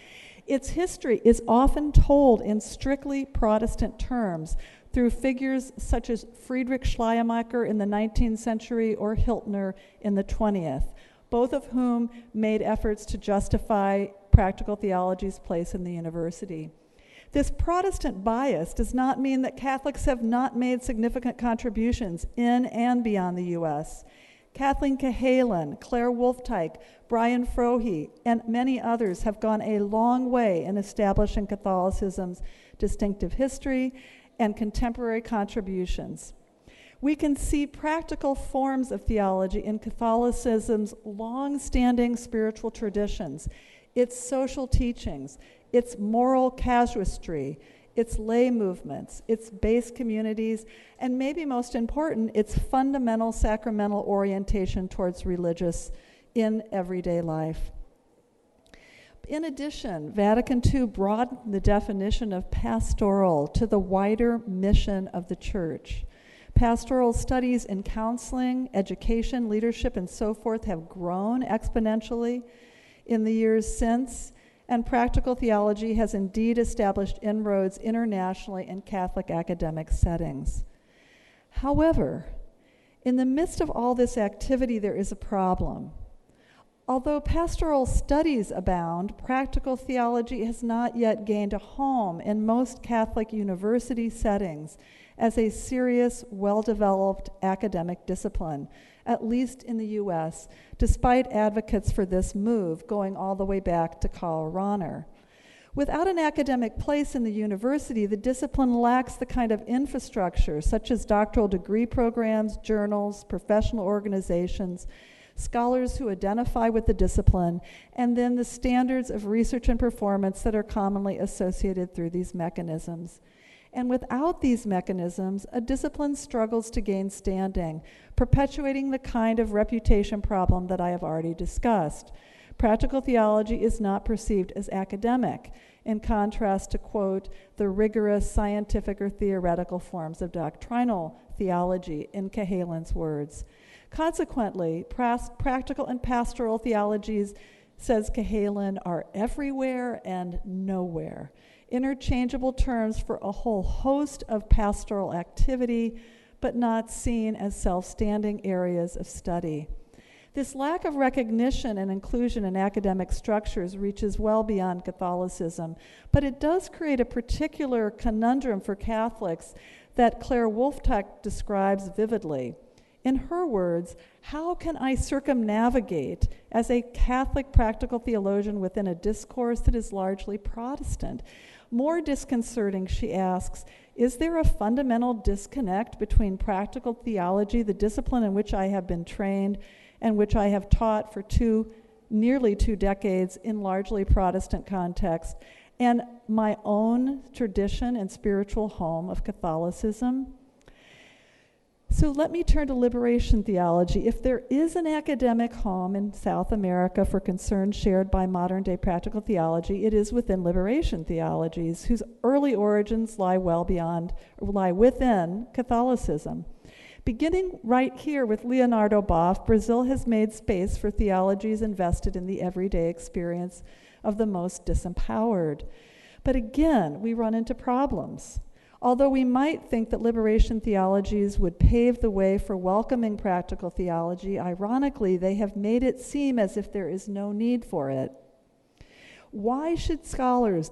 Its history is often told in strictly Protestant terms through figures such as Friedrich Schleiermacher in the 19th century or Hiltner in the 20th, both of whom made efforts to justify practical theology's place in the university. This Protestant bias does not mean that Catholics have not made significant contributions in and beyond the U.S. Kathleen Cahalan, Claire Wolfteich, Brian Frohe, and many others have gone a long way in establishing Catholicism's distinctive history, and contemporary contributions. We can see practical forms of theology in Catholicism's long-standing spiritual traditions, its social teachings, its moral casuistry, its lay movements, its base communities, and maybe most important, its fundamental sacramental orientation towards religious in everyday life. In addition, Vatican II broadened the definition of pastoral to the wider mission of the Church. Pastoral studies in counseling, education, leadership, and so forth have grown exponentially in the years since, and practical theology has indeed established inroads internationally in Catholic academic settings. However, in the midst of all this activity, there is a problem. Although pastoral studies abound, practical theology has not yet gained a home in most Catholic university settings as a serious, well-developed academic discipline, at least in the U.S., despite advocates for this move going all the way back to Karl Rahner. Without an academic place in the university, the discipline lacks the kind of infrastructure, such as doctoral degree programs, journals, professional organizations, scholars who identify with the discipline, and then the standards of research and performance that are commonly associated through these mechanisms. And without these mechanisms, a discipline struggles to gain standing, perpetuating the kind of reputation problem that I have already discussed. Practical theology is not perceived as academic, in contrast to, quote, the rigorous scientific or theoretical forms of doctrinal theology, in Cahalan's words. Consequently, practical and pastoral theologies, says Cahalan, are everywhere and nowhere, interchangeable terms for a whole host of pastoral activity, but not seen as self-standing areas of study. This lack of recognition and inclusion in academic structures reaches well beyond Catholicism, but it does create a particular conundrum for Catholics that Claire Wolftuck describes vividly. In her words, how can I circumnavigate as a Catholic practical theologian within a discourse that is largely Protestant? More disconcerting, she asks, is there a fundamental disconnect between practical theology, the discipline in which I have been trained and which I have taught for nearly two decades in largely Protestant context, and my own tradition and spiritual home of Catholicism? So let me turn to liberation theology. If there is an academic home in South America for concerns shared by modern-day practical theology, it is within liberation theologies, whose early origins lie within Catholicism. Beginning right here with Leonardo Boff, Brazil has made space for theologies invested in the everyday experience of the most disempowered. But again, we run into problems. Although we might think that liberation theologies would pave the way for welcoming practical theology, ironically, they have made it seem as if there is no need for it. Why should scholars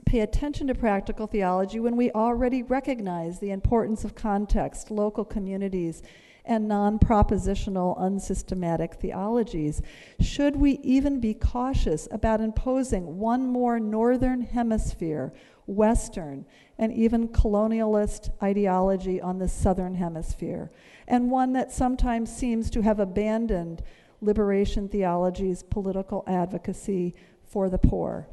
pay attention to practical theology when we already recognize the importance of context, local communities, and non-propositional, unsystematic theologies? Should we even be cautious about imposing one more Northern Hemisphere, Western, and even colonialist ideology on the Southern Hemisphere, and one that sometimes seems to have abandoned liberation theology's political advocacy for the poor?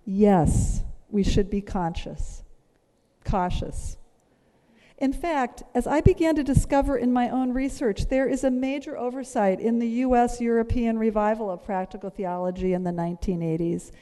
Yes, we should be cautious. In fact, as I began to discover in my own research, there is a major oversight in the U.S.-European revival of practical theology in the 1980s.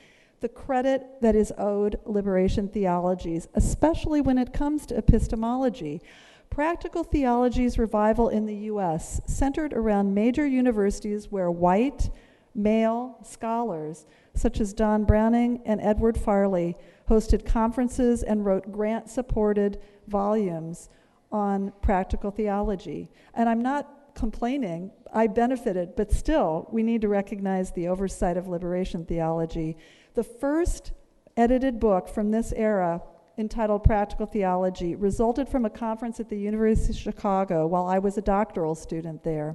The credit that is owed liberation theologies, especially when it comes to epistemology. Practical theology's revival in the U.S. centered around major universities where white, male scholars, such as Don Browning and Edward Farley, hosted conferences and wrote grant-supported volumes on practical theology. And I'm not complaining, I benefited, but still, we need to recognize the oversight of liberation theology. The first edited book from this era, entitled Practical Theology, resulted from a conference at the University of Chicago while I was a doctoral student there.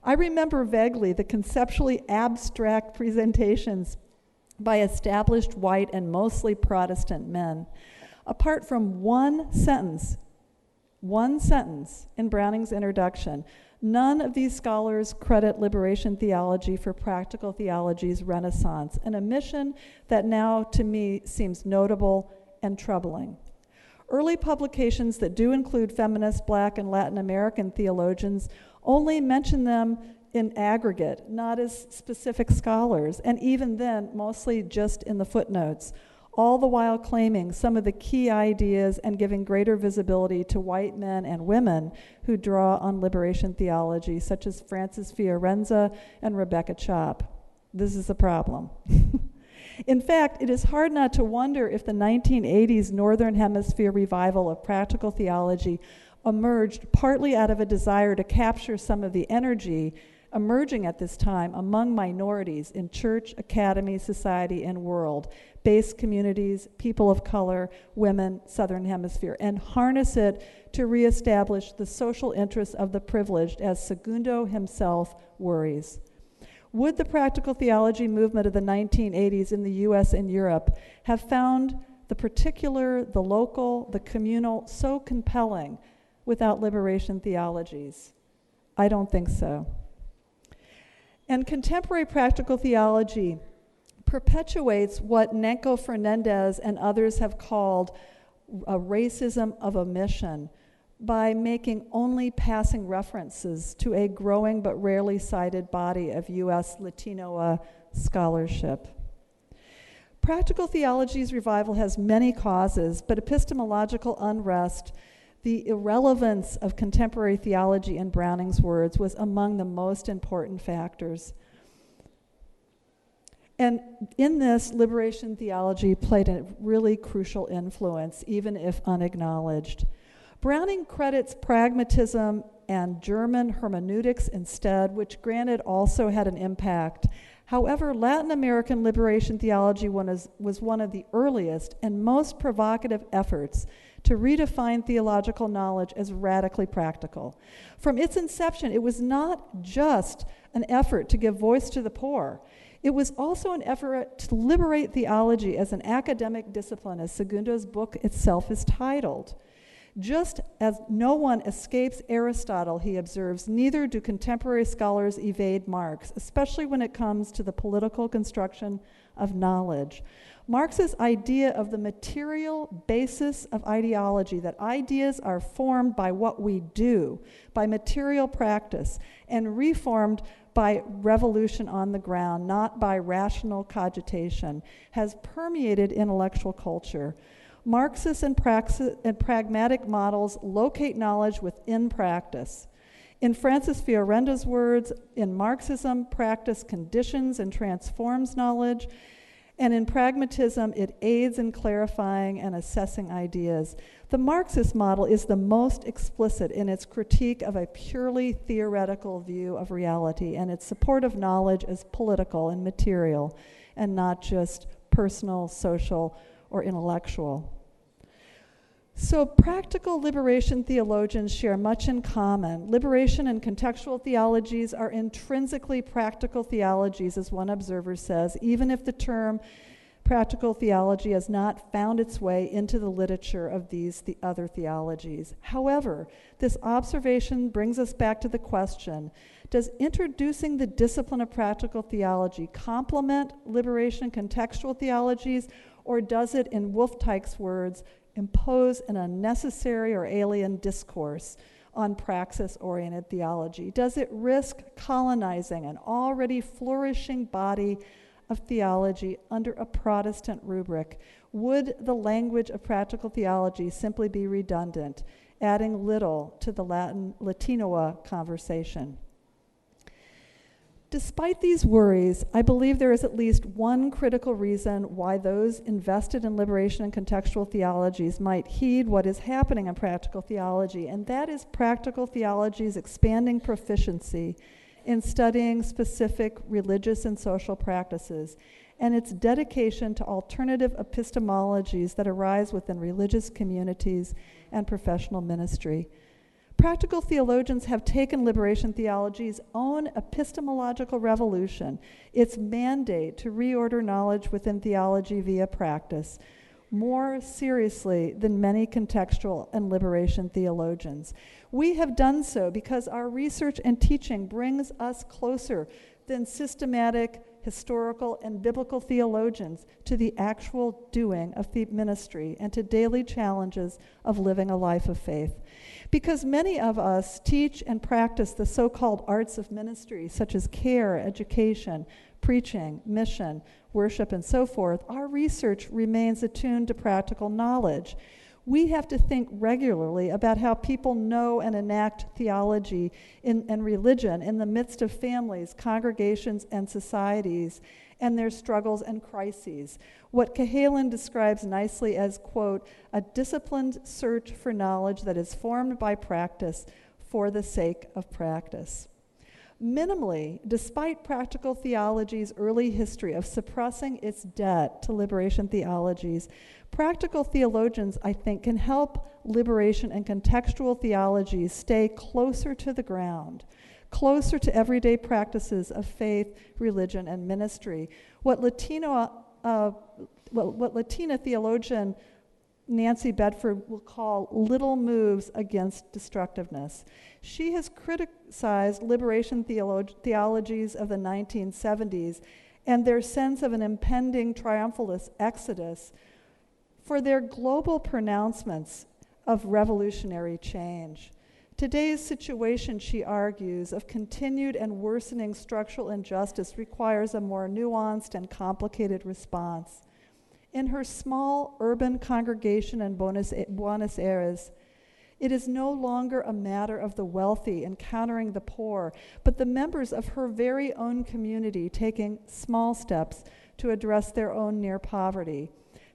I remember vaguely the conceptually abstract presentations by established white and mostly Protestant men. Apart from one sentence in Browning's introduction, none of these scholars credit liberation theology for practical theology's renaissance, an omission that now to me seems notable and troubling. Early publications that do include feminist Black and Latin American theologians only mention them in aggregate, not as specific scholars, and even then, mostly just in the footnotes, all the while claiming some of the key ideas and giving greater visibility to white men and women who draw on liberation theology, such as Francis Fiorenza and Rebecca Chopp. This is a problem. In fact, it is hard not to wonder if the 1980s Northern Hemisphere revival of practical theology emerged partly out of a desire to capture some of the energy emerging at this time among minorities in church, academy, society, and world-based communities, people of color, women, Southern Hemisphere, and harness it to reestablish the social interests of the privileged, as Segundo himself worries. Would the practical theology movement of the 1980s in the US and Europe have found the particular, the local, the communal so compelling without liberation theologies? I don't think so. And contemporary practical theology perpetuates what Nenko Fernandez and others have called a racism of omission by making only passing references to a growing but rarely cited body of U.S. Latino scholarship. Practical theology's revival has many causes, but epistemological unrest, the irrelevance of contemporary theology, in Browning's words, was among the most important factors. And in this, liberation theology played a really crucial influence, even if unacknowledged. Browning credits pragmatism and German hermeneutics instead, which granted also had an impact. However, Latin American liberation theology was one of the earliest and most provocative efforts to redefine theological knowledge as radically practical. From its inception, it was not just an effort to give voice to the poor. It was also an effort to liberate theology as an academic discipline, as Segundo's book itself is titled. Just as no one escapes Aristotle, he observes, neither do contemporary scholars evade Marx, especially when it comes to the political construction of knowledge. Marx's idea of the material basis of ideology, that ideas are formed by what we do, by material practice, and reformed by revolution on the ground, not by rational cogitation, has permeated intellectual culture. Marxist and pragmatic models locate knowledge within practice. In Francis Fiorenza's words, in Marxism, practice conditions and transforms knowledge, and in pragmatism, it aids in clarifying and assessing ideas. The Marxist model is the most explicit in its critique of a purely theoretical view of reality and its support of knowledge as political and material, and not just personal, social, or intellectual. So practical liberation theologians share much in common. Liberation and contextual theologies are intrinsically practical theologies, as one observer says, even if the term practical theology has not found its way into the literature of the other theologies. However, this observation brings us back to the question, does introducing the discipline of practical theology complement liberation contextual theologies, or does it, in Wolfteich's words, impose an unnecessary or alien discourse on praxis-oriented theology? Does it risk colonizing an already flourishing body of theology under a Protestant rubric? Would the language of practical theology simply be redundant, adding little to the Latinoa conversation? Despite these worries, I believe there is at least one critical reason why those invested in liberation and contextual theologies might heed what is happening in practical theology, and that is practical theology's expanding proficiency in studying specific religious and social practices, and its dedication to alternative epistemologies that arise within religious communities and professional ministry. Practical theologians have taken liberation theology's own epistemological revolution, its mandate to reorder knowledge within theology via practice, more seriously than many contextual and liberation theologians. We have done so because our research and teaching brings us closer than systematic, historical, and biblical theologians to the actual doing of the ministry and to daily challenges of living a life of faith. Because many of us teach and practice the so-called arts of ministry, such as care, education, preaching, mission, worship, and so forth, our research remains attuned to practical knowledge. We have to think regularly about how people know and enact theology and religion in the midst of families, congregations, and societies, and their struggles and crises. What Cahalan describes nicely as, quote, a disciplined search for knowledge that is formed by practice for the sake of practice. Minimally, despite practical theology's early history of suppressing its debt to liberation theologies, practical theologians, I think, can help liberation and contextual theologies stay closer to the ground, closer to everyday practices of faith, religion, and ministry. What Latina theologian Nancy Bedford will call little moves against destructiveness. She has criticized liberation theologies of the 1970s and their sense of an impending triumphalist exodus for their global pronouncements of revolutionary change. Today's situation, she argues, of continued and worsening structural injustice requires a more nuanced and complicated response. In her small urban congregation in Buenos Aires, it is no longer a matter of the wealthy encountering the poor, but the members of her very own community taking small steps to address their own near poverty.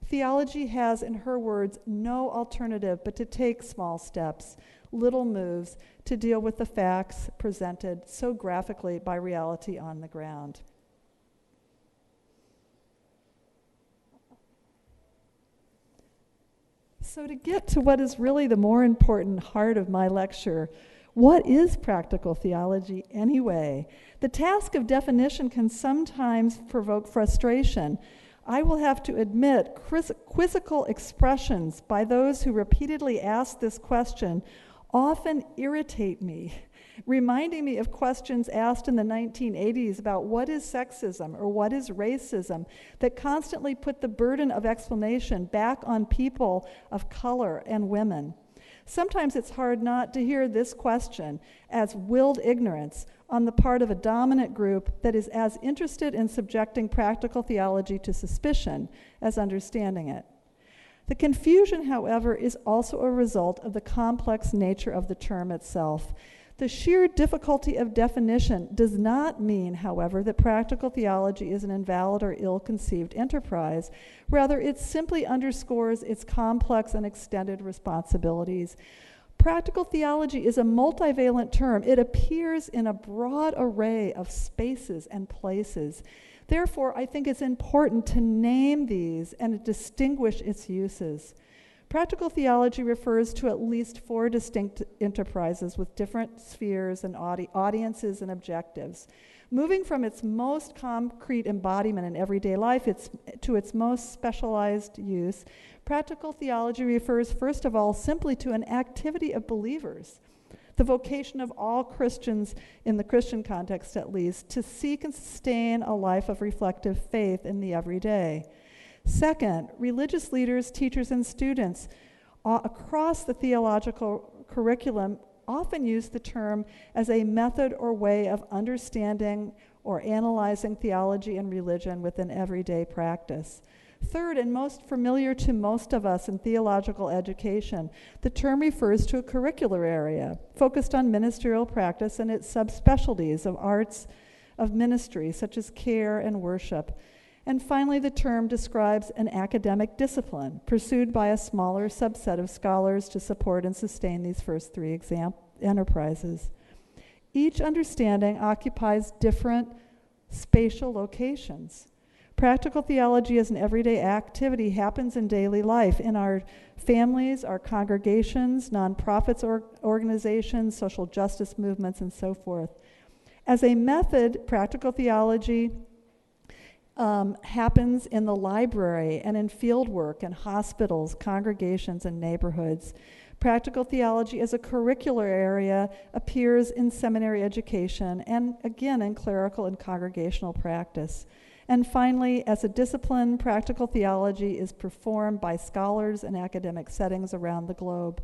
Theology has, in her words, no alternative but to take small steps, little moves, to deal with the facts presented so graphically by reality on the ground. So to get to what is really the more important heart of my lecture, what is practical theology anyway? The task of definition can sometimes provoke frustration. I will have to admit, quizzical expressions by those who repeatedly ask this question often irritate me, reminding me of questions asked in the 1980s about what is sexism or what is racism that constantly put the burden of explanation back on people of color and women. Sometimes it's hard not to hear this question as willed ignorance on the part of a dominant group that is as interested in subjecting practical theology to suspicion as understanding it. The confusion, however, is also a result of the complex nature of the term itself. The sheer difficulty of definition does not mean, however, that practical theology is an invalid or ill-conceived enterprise. Rather, it simply underscores its complex and extended responsibilities. Practical theology is a multivalent term. It appears in a broad array of spaces and places. Therefore, I think it's important to name these and distinguish its uses. Practical theology refers to at least 4 distinct enterprises with different spheres and audiences and objectives. Moving from its most concrete embodiment in everyday life to its most specialized use, practical theology refers, first of all, simply to an activity of believers, the vocation of all Christians, in the Christian context at least, to seek and sustain a life of reflective faith in the everyday. Second, religious leaders, teachers, and students across the theological curriculum often use the term as a method or way of understanding or analyzing theology and religion within everyday practice. Third, and most familiar to most of us in theological education, the term refers to a curricular area focused on ministerial practice and its subspecialties of arts of ministry, such as care and worship. And finally, the term describes an academic discipline pursued by a smaller subset of scholars to support and sustain these first 3 enterprises. Each understanding occupies different spatial locations. Practical theology as an everyday activity happens in daily life, in our families, our congregations, nonprofits organizations, social justice movements, and so forth. As a method, practical theology happens in the library and in field work in hospitals, congregations, and neighborhoods. Practical theology as a curricular area appears in seminary education and, again, in clerical and congregational practice. And finally, as a discipline, practical theology is performed by scholars in academic settings around the globe.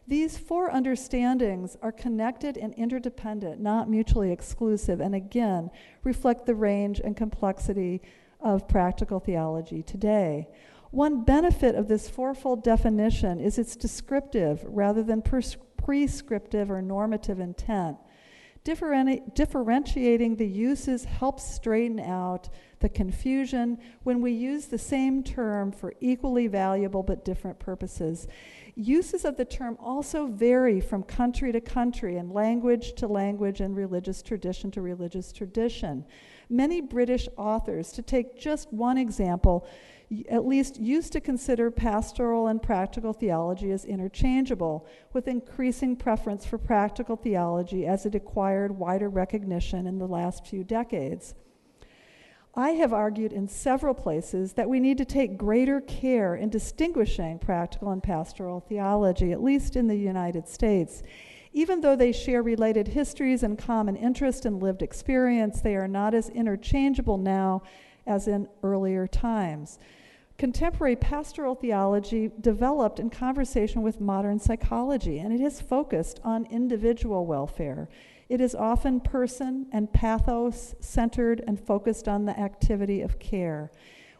These four understandings are connected and interdependent, not mutually exclusive, and again, reflect the range and complexity of practical theology today. One benefit of this fourfold definition is its descriptive rather than prescriptive or normative intent. Differentiating the uses helps straighten out the confusion when we use the same term for equally valuable but different purposes. Uses of the term also vary from country to country and language to language and religious tradition to religious tradition. Many British authors, to take just one example, at least used to consider pastoral and practical theology as interchangeable, with increasing preference for practical theology as it acquired wider recognition in the last few decades. I have argued in several places that we need to take greater care in distinguishing practical and pastoral theology, at least in the United States. Even though they share related histories and common interest and lived experience, they are not as interchangeable now as in earlier times. Contemporary pastoral theology developed in conversation with modern psychology, and it is focused on individual welfare. It is often person and pathos-centered and focused on the activity of care,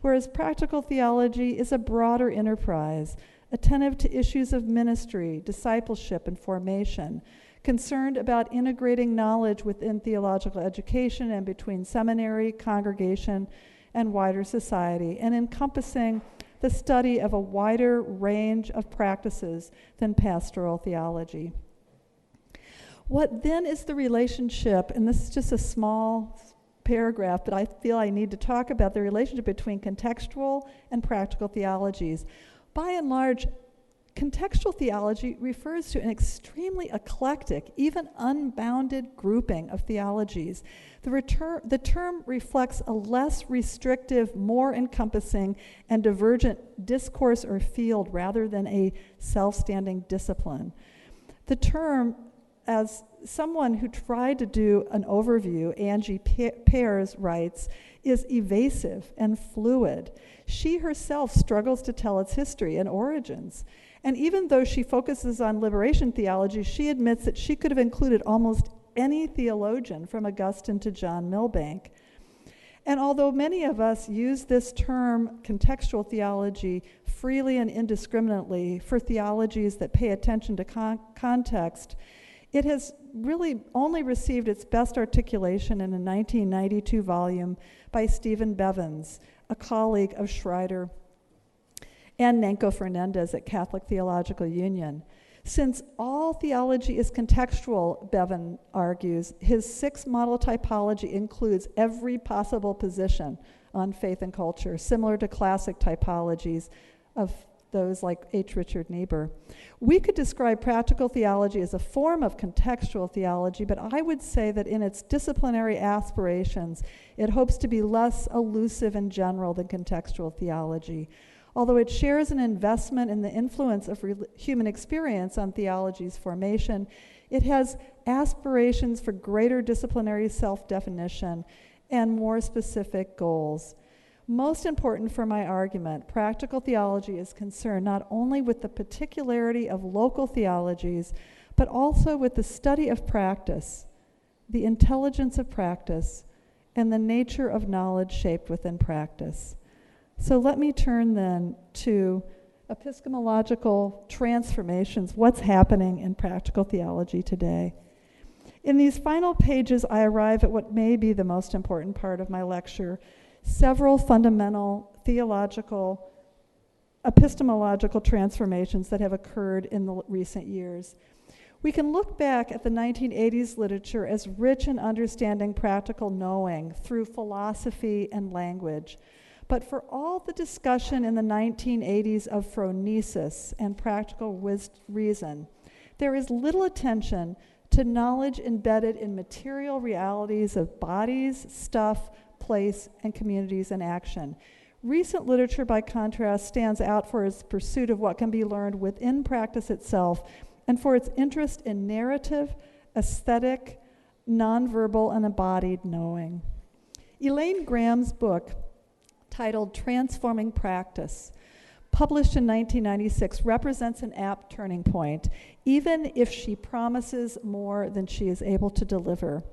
whereas practical theology is a broader enterprise, attentive to issues of ministry, discipleship, and formation, concerned about integrating knowledge within theological education and between seminary, congregation, and wider society, and encompassing the study of a wider range of practices than pastoral theology. What then is the relationship, and this is just a small paragraph, but I feel I need to talk about the relationship between contextual and practical theologies. By and large, contextual theology refers to an extremely eclectic, even unbounded grouping of theologies. The term reflects a less restrictive, more encompassing, and divergent discourse or field rather than a self-standing discipline. The term, as someone who tried to do an overview, Angie Pears writes, is evasive and fluid. She herself struggles to tell its history and origins. And even though she focuses on liberation theology, she admits that she could have included almost any theologian from Augustine to John Milbank. And although many of us use this term, contextual theology, freely and indiscriminately for theologies that pay attention to context, it has really only received its best articulation in a 1992 volume by Stephen Bevins, a colleague of Schreider and Nenko Fernandez at Catholic Theological Union. Since all theology is contextual, Bevin argues, his 6-model typology includes every possible position on faith and culture, similar to classic typologies of those like H. Richard Niebuhr. We could describe practical theology as a form of contextual theology, but I would say that in its disciplinary aspirations, it hopes to be less elusive and general than contextual theology. Although it shares an investment in the influence of human experience on theology's formation, it has aspirations for greater disciplinary self-definition and more specific goals. Most important for my argument, practical theology is concerned not only with the particularity of local theologies, but also with the study of practice, the intelligence of practice, and the nature of knowledge shaped within practice. So let me turn then to epistemological transformations, what's happening in practical theology today. In these final pages, I arrive at what may be the most important part of my lecture, several fundamental theological, epistemological transformations that have occurred in the recent years. We can look back at the 1980s literature as rich in understanding practical knowing through philosophy and language. But for all the discussion in the 1980s of phronesis and practical reason, there is little attention to knowledge embedded in material realities of bodies, stuff, place, and communities in action. Recent literature, by contrast, stands out for its pursuit of what can be learned within practice itself and for its interest in narrative, aesthetic, nonverbal, and embodied knowing. Elaine Graham's book, titled Transforming Practice, published in 1996, represents an apt turning point, even if she promises more than she is able to deliver.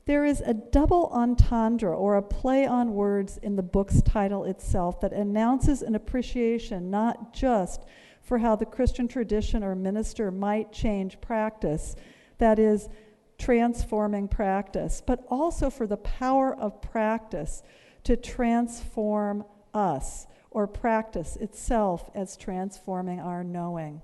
There is a double entendre, or a play on words, in the book's title itself that announces an appreciation not just for how the Christian tradition or minister might change practice, that is, transforming practice, but also for the power of practice to transform us, or practice itself as transforming our knowing.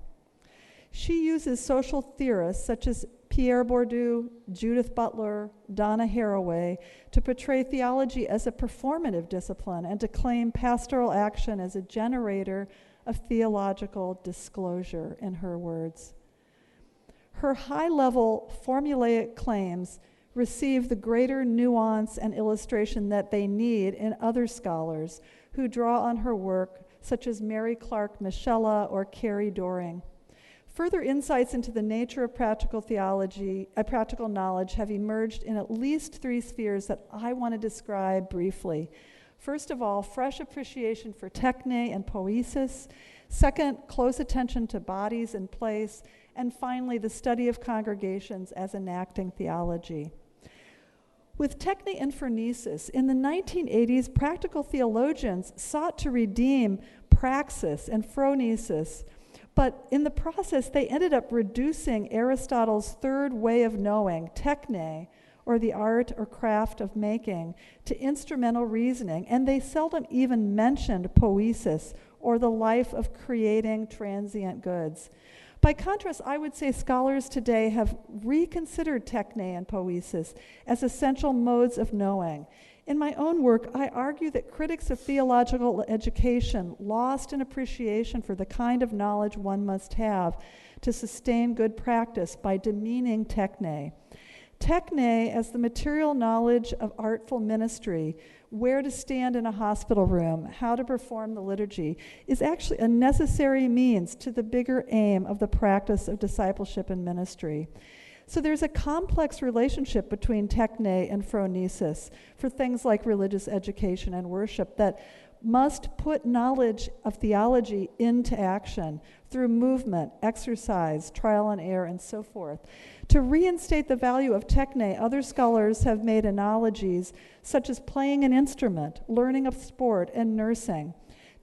She uses social theorists such as Pierre Bourdieu, Judith Butler, Donna Haraway to portray theology as a performative discipline and to claim pastoral action as a generator of theological disclosure, in her words. Her high-level formulaic claims receive the greater nuance and illustration that they need in other scholars who draw on her work, such as Mary Clark Michella or Carrie Doring. Further insights into the nature of practical theology, practical knowledge, have emerged in at least three spheres that I want to describe briefly. First of all, fresh appreciation for techne and poiesis. Second, close attention to bodies and place. And finally, the study of congregations as enacting theology. With techne and phronesis, in the 1980s, practical theologians sought to redeem praxis and phronesis, but in the process, they ended up reducing Aristotle's third way of knowing, techne, or the art or craft of making, to instrumental reasoning, and they seldom even mentioned poiesis, or the life of creating transient goods. By contrast, I would say scholars today have reconsidered techne and poiesis as essential modes of knowing. In my own work, I argue that critics of theological education lost an appreciation for the kind of knowledge one must have to sustain good practice by demeaning techne. Techne as the material knowledge of artful ministry, where to stand in a hospital room, how to perform the liturgy, is actually a necessary means to the bigger aim of the practice of discipleship and ministry. So there's a complex relationship between techne and phronesis for things like religious education and worship that must put knowledge of theology into action through movement, exercise, trial and error, and so forth. To reinstate the value of techne, other scholars have made analogies such as playing an instrument, learning of sport, and nursing.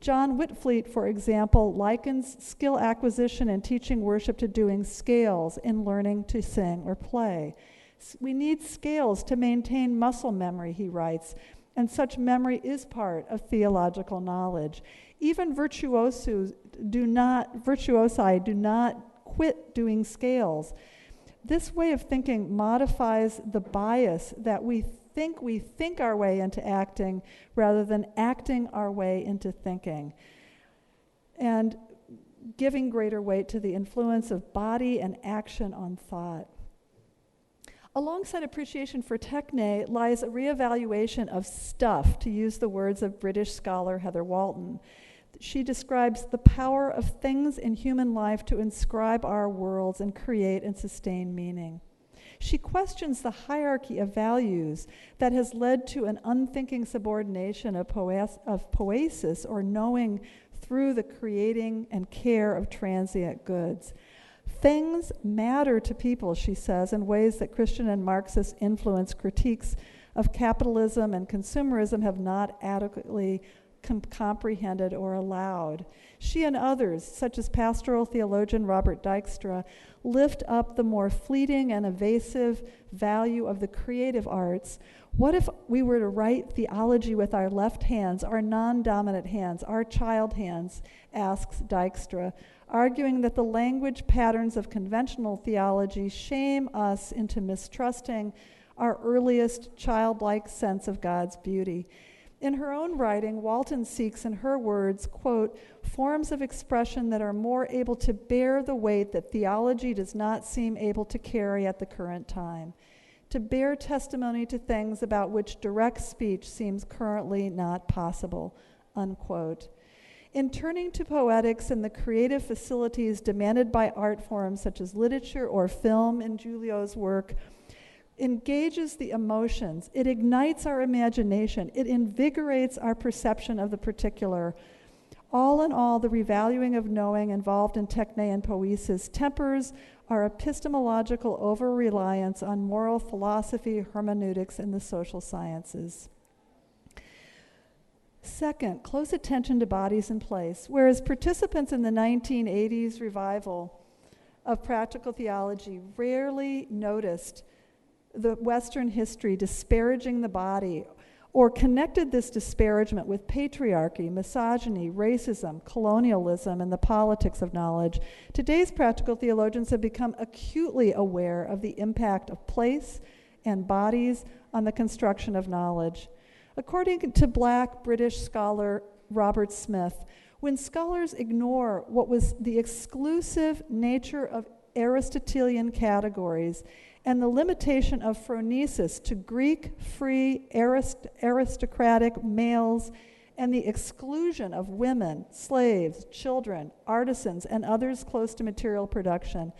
John Whitfleet, for example, likens skill acquisition and teaching worship to doing scales in learning to sing or play. We need scales to maintain muscle memory, he writes, and such memory is part of theological knowledge. Even virtuosi do not quit doing scales. This way of thinking modifies the bias that we think our way into acting rather than acting our way into thinking, and giving greater weight to the influence of body and action on thought. Alongside appreciation for techne lies a reevaluation of stuff, to use the words of British scholar Heather Walton. She describes the power of things in human life to inscribe our worlds and create and sustain meaning. She questions the hierarchy of values that has led to an unthinking subordination of poiesis, or knowing through the creating and care of transient goods. Things matter to people, she says, in ways that Christian and Marxist influence critiques of capitalism and consumerism have not adequately comprehended or allowed. She and others, such as pastoral theologian Robert Dykstra, lift up the more fleeting and evasive value of the creative arts. What if we were to write theology with our left hands, our non-dominant hands, our child hands, asks Dykstra, arguing that the language patterns of conventional theology shame us into mistrusting our earliest childlike sense of God's beauty. In her own writing, Walton seeks, in her words, quote, forms of expression that are more able to bear the weight that theology does not seem able to carry at the current time, to bear testimony to things about which direct speech seems currently not possible, unquote. In turning to poetics and the creative facilities demanded by art forms such as literature or film in Giulio's work, engages the emotions, it ignites our imagination, it invigorates our perception of the particular. All in all, the revaluing of knowing involved in techne and poiesis tempers our epistemological over-reliance on moral philosophy, hermeneutics, and the social sciences. Second, close attention to bodies and place. Whereas participants in the 1980s revival of practical theology rarely noticed the Western history disparaging the body or connected this disparagement with patriarchy, misogyny, racism, colonialism, and the politics of knowledge, today's practical theologians have become acutely aware of the impact of place and bodies on the construction of knowledge. According to Black British scholar Robert Smith, when scholars ignore what was the exclusive nature of Aristotelian categories and the limitation of phronesis to Greek free aristocratic males and the exclusion of women, slaves, children, artisans, and others close to material production,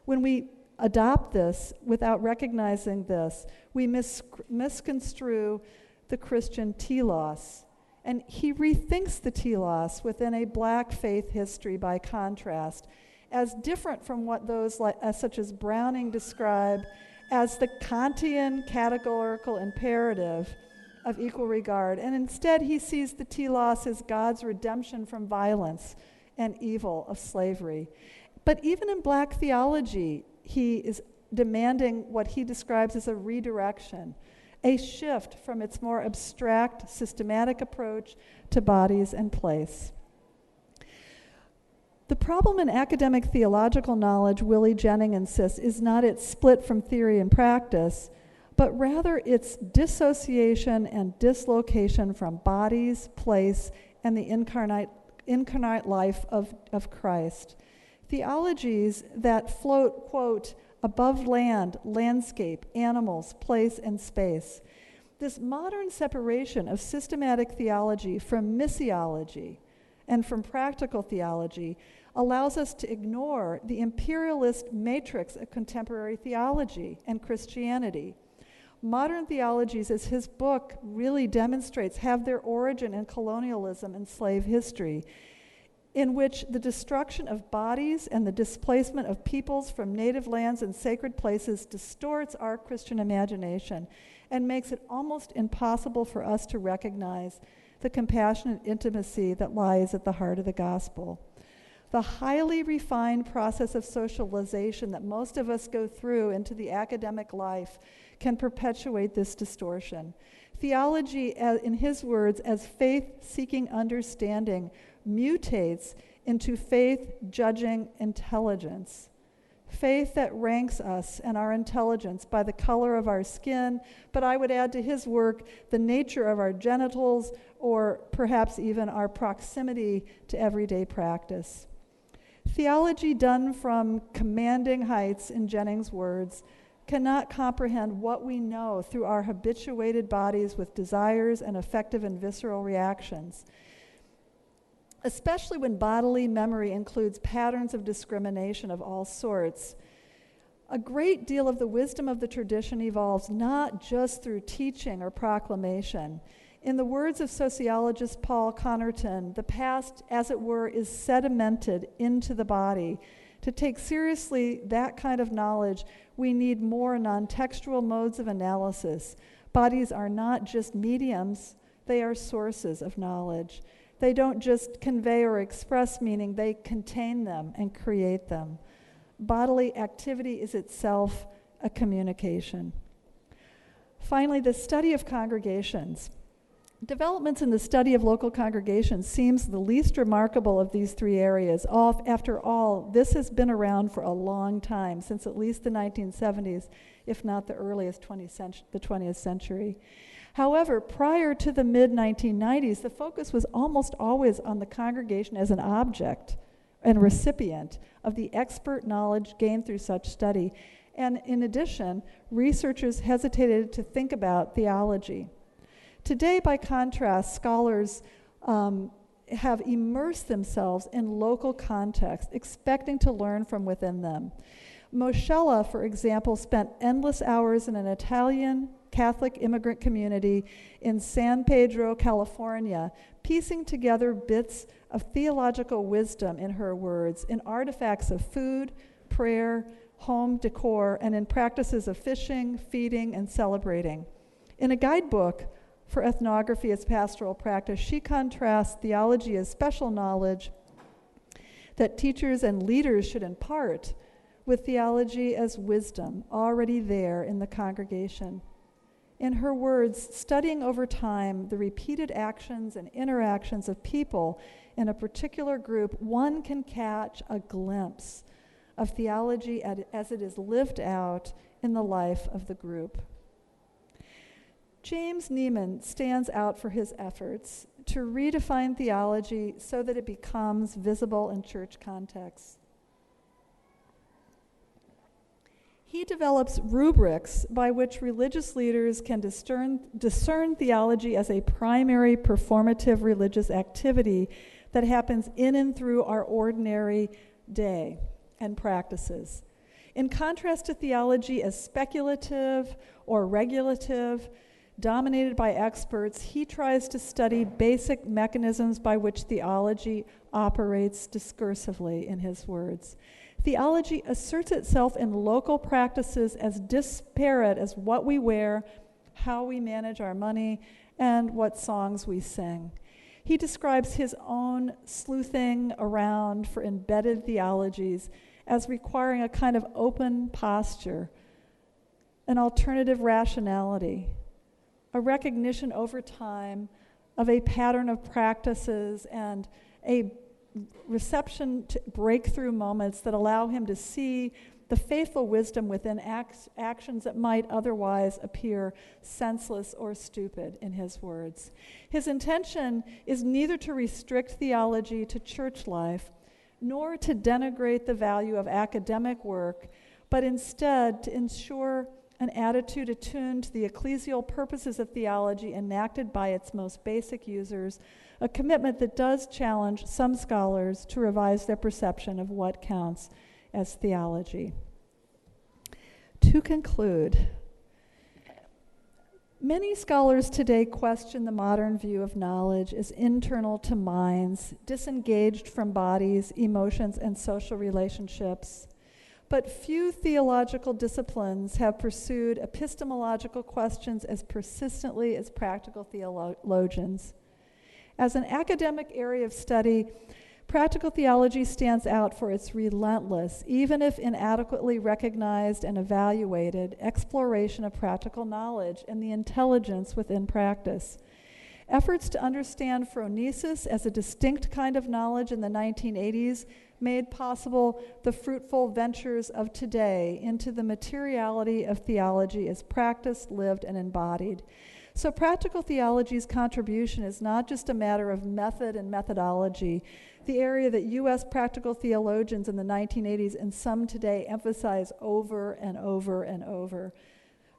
when we adopt this without recognizing this, we misconstrue the Christian telos. And he rethinks the telos within a Black faith history by contrast, as different from what those such as Browning describe as the Kantian categorical imperative of equal regard. And instead he sees the telos as God's redemption from violence and evil of slavery. But even in Black theology, he is demanding what he describes as a redirection, a shift from its more abstract, systematic approach to bodies and place. The problem in academic theological knowledge, Willie Jennings insists, is not its split from theory and practice, but rather its dissociation and dislocation from bodies, place, and the incarnate life of Christ. Theologies that float, quote, above land, landscape, animals, place, and space. This modern separation of systematic theology from missiology and from practical theology allows us to ignore the imperialist matrix of contemporary theology and Christianity. Modern theologies, as his book really demonstrates, have their origin in colonialism and slave history, in which the destruction of bodies and the displacement of peoples from native lands and sacred places distorts our Christian imagination and makes it almost impossible for us to recognize the compassionate intimacy that lies at the heart of the gospel. The highly refined process of socialization that most of us go through into the academic life can perpetuate this distortion. Theology, in his words, as faith-seeking understanding, mutates into faith-judging intelligence. Faith that ranks us and our intelligence by the color of our skin, but I would add to his work, the nature of our genitals, or perhaps even our proximity to everyday practice. Theology done from commanding heights, in Jennings' words, cannot comprehend what we know through our habituated bodies with desires and affective and visceral reactions, especially when bodily memory includes patterns of discrimination of all sorts. A great deal of the wisdom of the tradition evolves not just through teaching or proclamation. In the words of sociologist Paul Connerton, the past, as it were, is sedimented into the body. To take seriously that kind of knowledge, we need more non-textual modes of analysis. Bodies are not just mediums They are sources of knowledge. They don't just convey or express meaning, they contain them and create them. Bodily activity is itself a communication. Finally, the study of congregations. Developments in the study of local congregations seems the least remarkable of these three areas. After all, this has been around for a long time, since at least the 1970s, if not the earliest 20th century. However, prior to the mid-1990s, the focus was almost always on the congregation as an object and recipient of the expert knowledge gained through such study. And in addition, researchers hesitated to think about theology. Today, by contrast, scholars have immersed themselves in local context, expecting to learn from within them. Moschella, for example, spent endless hours in an Italian Catholic immigrant community in San Pedro, California, piecing together bits of theological wisdom, in her words, in artifacts of food, prayer, home decor, and in practices of fishing, feeding, and celebrating. In a guidebook for ethnography as pastoral practice, she contrasts theology as special knowledge that teachers and leaders should impart with theology as wisdom already there in the congregation. In her words, studying over time the repeated actions and interactions of people in a particular group, one can catch a glimpse of theology as it is lived out in the life of the group. James Neiman stands out for his efforts to redefine theology so that it becomes visible in church contexts. He develops rubrics by which religious leaders can discern theology as a primary performative religious activity that happens in and through our ordinary day and practices. In contrast to theology as speculative or regulative, dominated by experts, he tries to study basic mechanisms by which theology operates discursively, in his words. Theology asserts itself in local practices as disparate as what we wear, how we manage our money, and what songs we sing. He describes his own sleuthing around for embedded theologies as requiring a kind of open posture, an alternative rationality, a recognition over time of a pattern of practices and a reception to breakthrough moments that allow him to see the faithful wisdom within actions that might otherwise appear senseless or stupid, in his words. His intention is neither to restrict theology to church life, nor to denigrate the value of academic work, but instead to ensure an attitude attuned to the ecclesial purposes of theology enacted by its most basic users, a commitment that does challenge some scholars to revise their perception of what counts as theology. To conclude, many scholars today question the modern view of knowledge as internal to minds, disengaged from bodies, emotions, and social relationships. But few theological disciplines have pursued epistemological questions as persistently as practical theologians. As an academic area of study, practical theology stands out for its relentless, even if inadequately recognized and evaluated, exploration of practical knowledge and the intelligence within practice. Efforts to understand phronesis as a distinct kind of knowledge in the 1980s made possible the fruitful ventures of today into the materiality of theology as practiced, lived, and embodied. So practical theology's contribution is not just a matter of method and methodology, the area that U.S. practical theologians in the 1980s and some today emphasize over and over and over.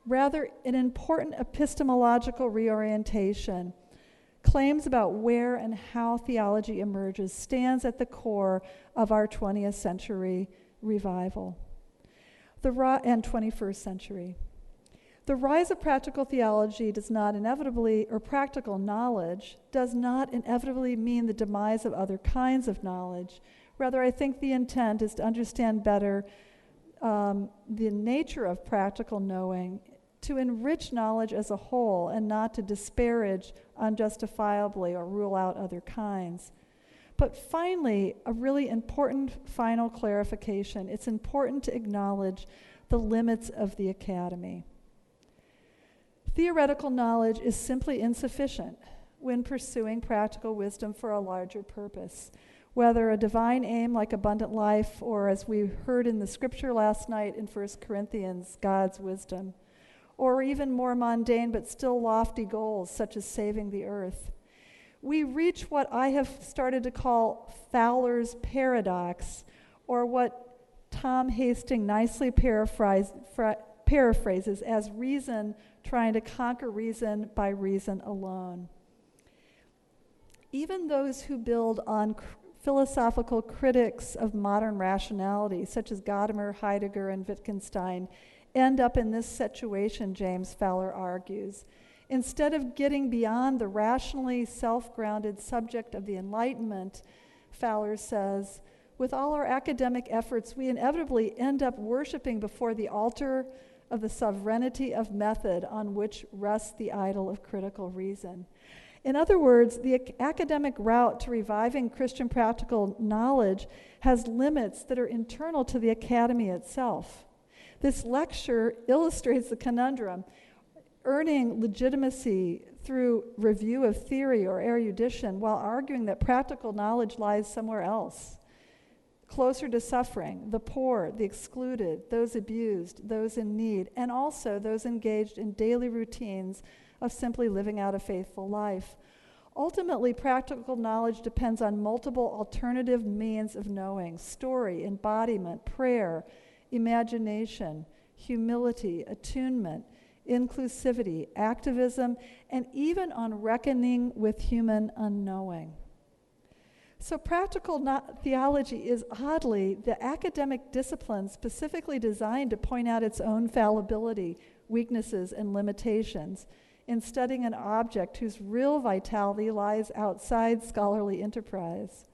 Rather, an important epistemological reorientation, claims about where and how theology emerges, stands at the core of our 20th century revival and 21st century. The rise of practical theology does not inevitably, or practical knowledge, does not inevitably mean the demise of other kinds of knowledge. Rather, I think the intent is to understand better the nature of practical knowing to enrich knowledge as a whole and not to disparage unjustifiably or rule out other kinds. But finally, a really important final clarification. It's important to acknowledge the limits of the academy. Theoretical knowledge is simply insufficient when pursuing practical wisdom for a larger purpose, whether a divine aim like abundant life, or as we heard in the scripture last night in 1 Corinthians, God's wisdom, or even more mundane but still lofty goals such as saving the earth. We reach what I have started to call Fowler's paradox, or what Tom Hastings nicely paraphrases as reason trying to conquer reason by reason alone. Even those who build on philosophical critics of modern rationality, such as Gadamer, Heidegger, and Wittgenstein, end up in this situation, James Fowler argues. Instead of getting beyond the rationally self-grounded subject of the Enlightenment, Fowler says, with all our academic efforts, we inevitably end up worshiping before the altar of the sovereignty of method on which rests the idol of critical reason. In other words, the academic route to reviving Christian practical knowledge has limits that are internal to the academy itself. This lecture illustrates the conundrum. Earning legitimacy through review of theory or erudition while arguing that practical knowledge lies somewhere else, closer to suffering, the poor, the excluded, those abused, those in need, and also those engaged in daily routines of simply living out a faithful life. Ultimately, practical knowledge depends on multiple alternative means of knowing: story, embodiment, prayer, imagination, humility, attunement, inclusivity, activism, and even on reckoning with human unknowing. So practical theology is oddly the academic discipline specifically designed to point out its own fallibility, weaknesses, and limitations in studying an object whose real vitality lies outside scholarly enterprise.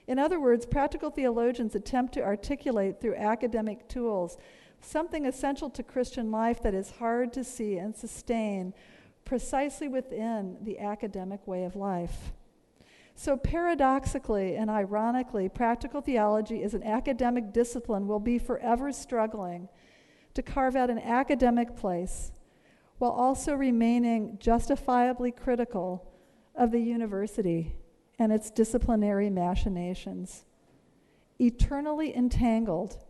In other words, practical theologians attempt to articulate through academic tools something essential to Christian life that is hard to see and sustain precisely within the academic way of life. So paradoxically and ironically, practical theology as an academic discipline will be forever struggling to carve out an academic place while also remaining justifiably critical of the university and its disciplinary machinations, eternally entangled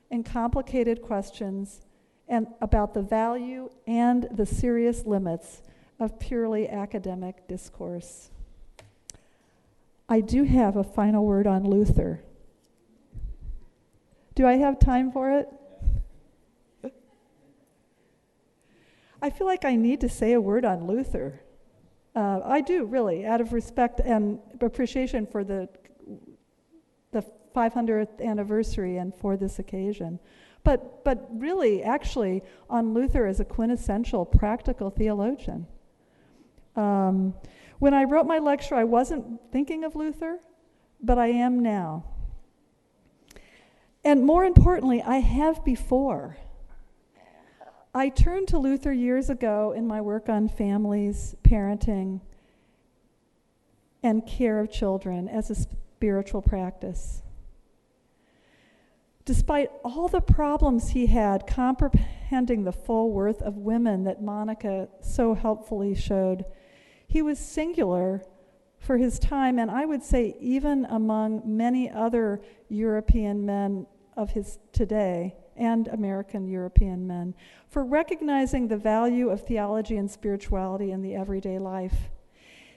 in complicated questions and about the value and the serious limits of purely academic discourse. I do have a final word on Luther. Do I have time for it? I feel like I need to say a word on Luther. I do, really, out of respect and appreciation for the 500th anniversary and for this occasion. But really, actually, on Luther as a quintessential practical theologian. When I wrote my lecture, I wasn't thinking of Luther, but I am now. And more importantly, I have before. I turned to Luther years ago in my work on families, parenting, and care of children as a spiritual practice. Despite all the problems he had comprehending the full worth of women that Monica so helpfully showed, he was singular for his time, and I would say even among many other European men of his today, and American European men, for recognizing the value of theology and spirituality in the everyday life.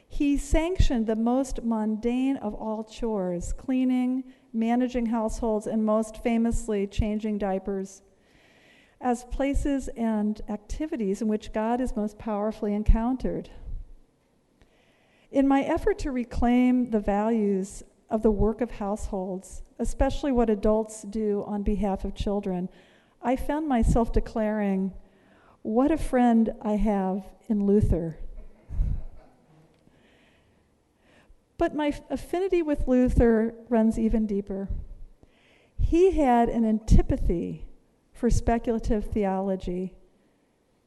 He sanctioned the most mundane of all chores: cleaning, managing households, and most famously, changing diapers, as places and activities in which God is most powerfully encountered. In my effort to reclaim the values of the work of households, especially what adults do on behalf of children, I found myself declaring, what a friend I have in Luther. But my affinity with Luther runs even deeper. He had an antipathy for speculative theology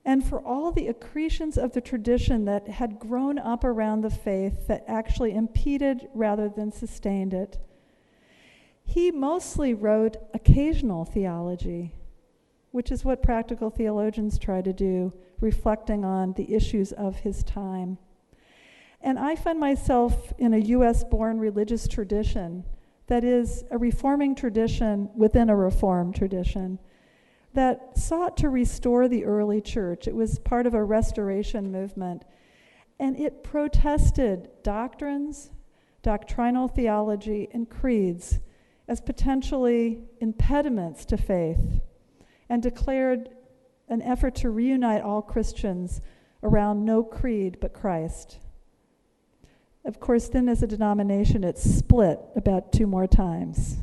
and for all the accretions of the tradition that had grown up around the faith that actually impeded rather than sustained it. He mostly wrote occasional theology, which is what practical theologians try to do, reflecting on the issues of his time. And I find myself in a US-born religious tradition that is a reforming tradition within a reformed tradition that sought to restore the early church. It was part of a restoration movement, and it protested doctrines, doctrinal theology, and creeds as potentially impediments to faith, and declared an effort to reunite all Christians around no creed but Christ. Of course, then as a denomination, it's split about 2 more times.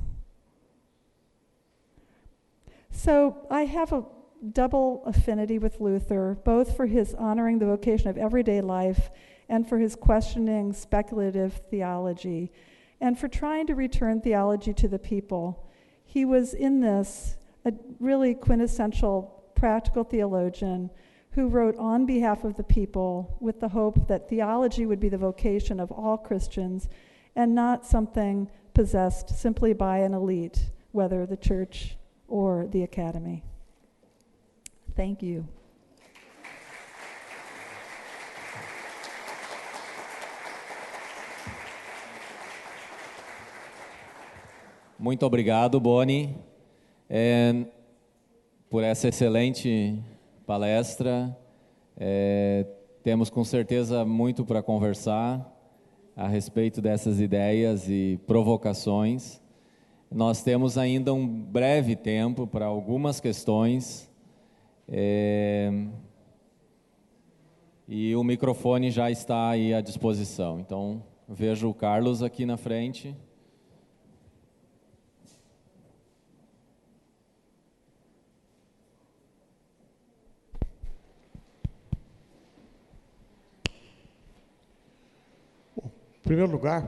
So I have a double affinity with Luther, both for his honoring the vocation of everyday life and for his questioning speculative theology, and for trying to return theology to the people. He was in this a really quintessential practical theologian who wrote on behalf of the people with the hope that theology would be the vocation of all Christians and not something possessed simply by an elite, whether the church or the academy. Thank you. Muito obrigado, Bonnie, por essa excelente palestra. Temos com certeza muito para conversar a respeito dessas ideias e provocações. Nós temos ainda um breve tempo para algumas questões, e o microfone já está aí à disposição. Então, vejo o Carlos aqui na frente. Em primeiro lugar,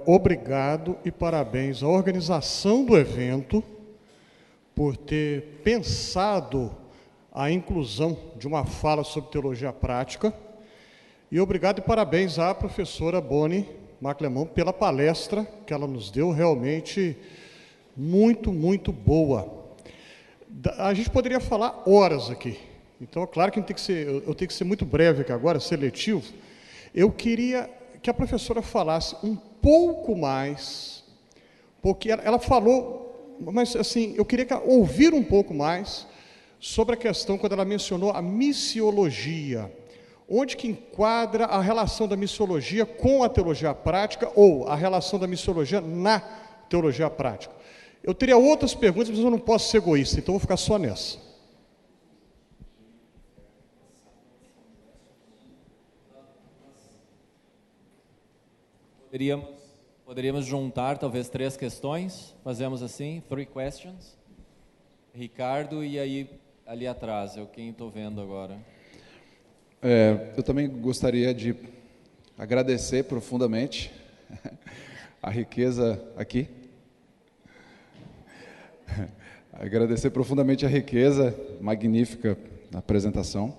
obrigado e parabéns à organização do evento por ter pensado a inclusão de uma fala sobre teologia prática. E obrigado e parabéns à professora Bonnie McLemore pela palestra que ela nos deu, realmente muito, muito boa. A gente poderia falar horas aqui, então é claro que eu tenho que ser muito breve aqui agora, seletivo. Eu queria que a professora falasse um pouco mais, porque ela falou, mas assim, eu queria ouvir um pouco mais sobre a questão quando ela mencionou a missiologia. Onde que enquadra a relação da missiologia com a teologia prática ou a relação da missiologia na teologia prática? Eu teria outras perguntas, mas eu não posso ser egoísta, então vou ficar só nessa. Poderíamos juntar talvez 3 questões, fazemos assim, 3 questions. Ricardo, e aí ali atrás, quem estou vendo agora. Eu também gostaria de agradecer profundamente a riqueza aqui. Agradecer profundamente a riqueza magnífica da apresentação.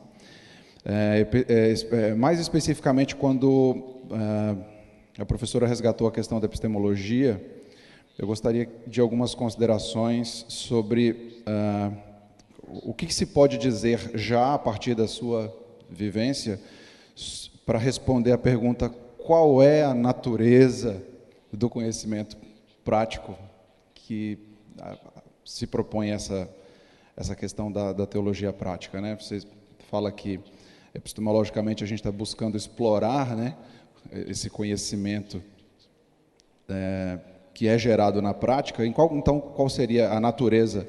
Mais especificamente, quando a professora resgatou a questão da epistemologia, eu gostaria de algumas considerações sobre o que se pode dizer já a partir da sua vivência para responder a pergunta: qual é a natureza do conhecimento prático que se propõe essa questão da teologia prática, né? Você fala que epistemologicamente a gente está buscando explorar, né, esse conhecimento que é gerado na prática. Então, qual seria a natureza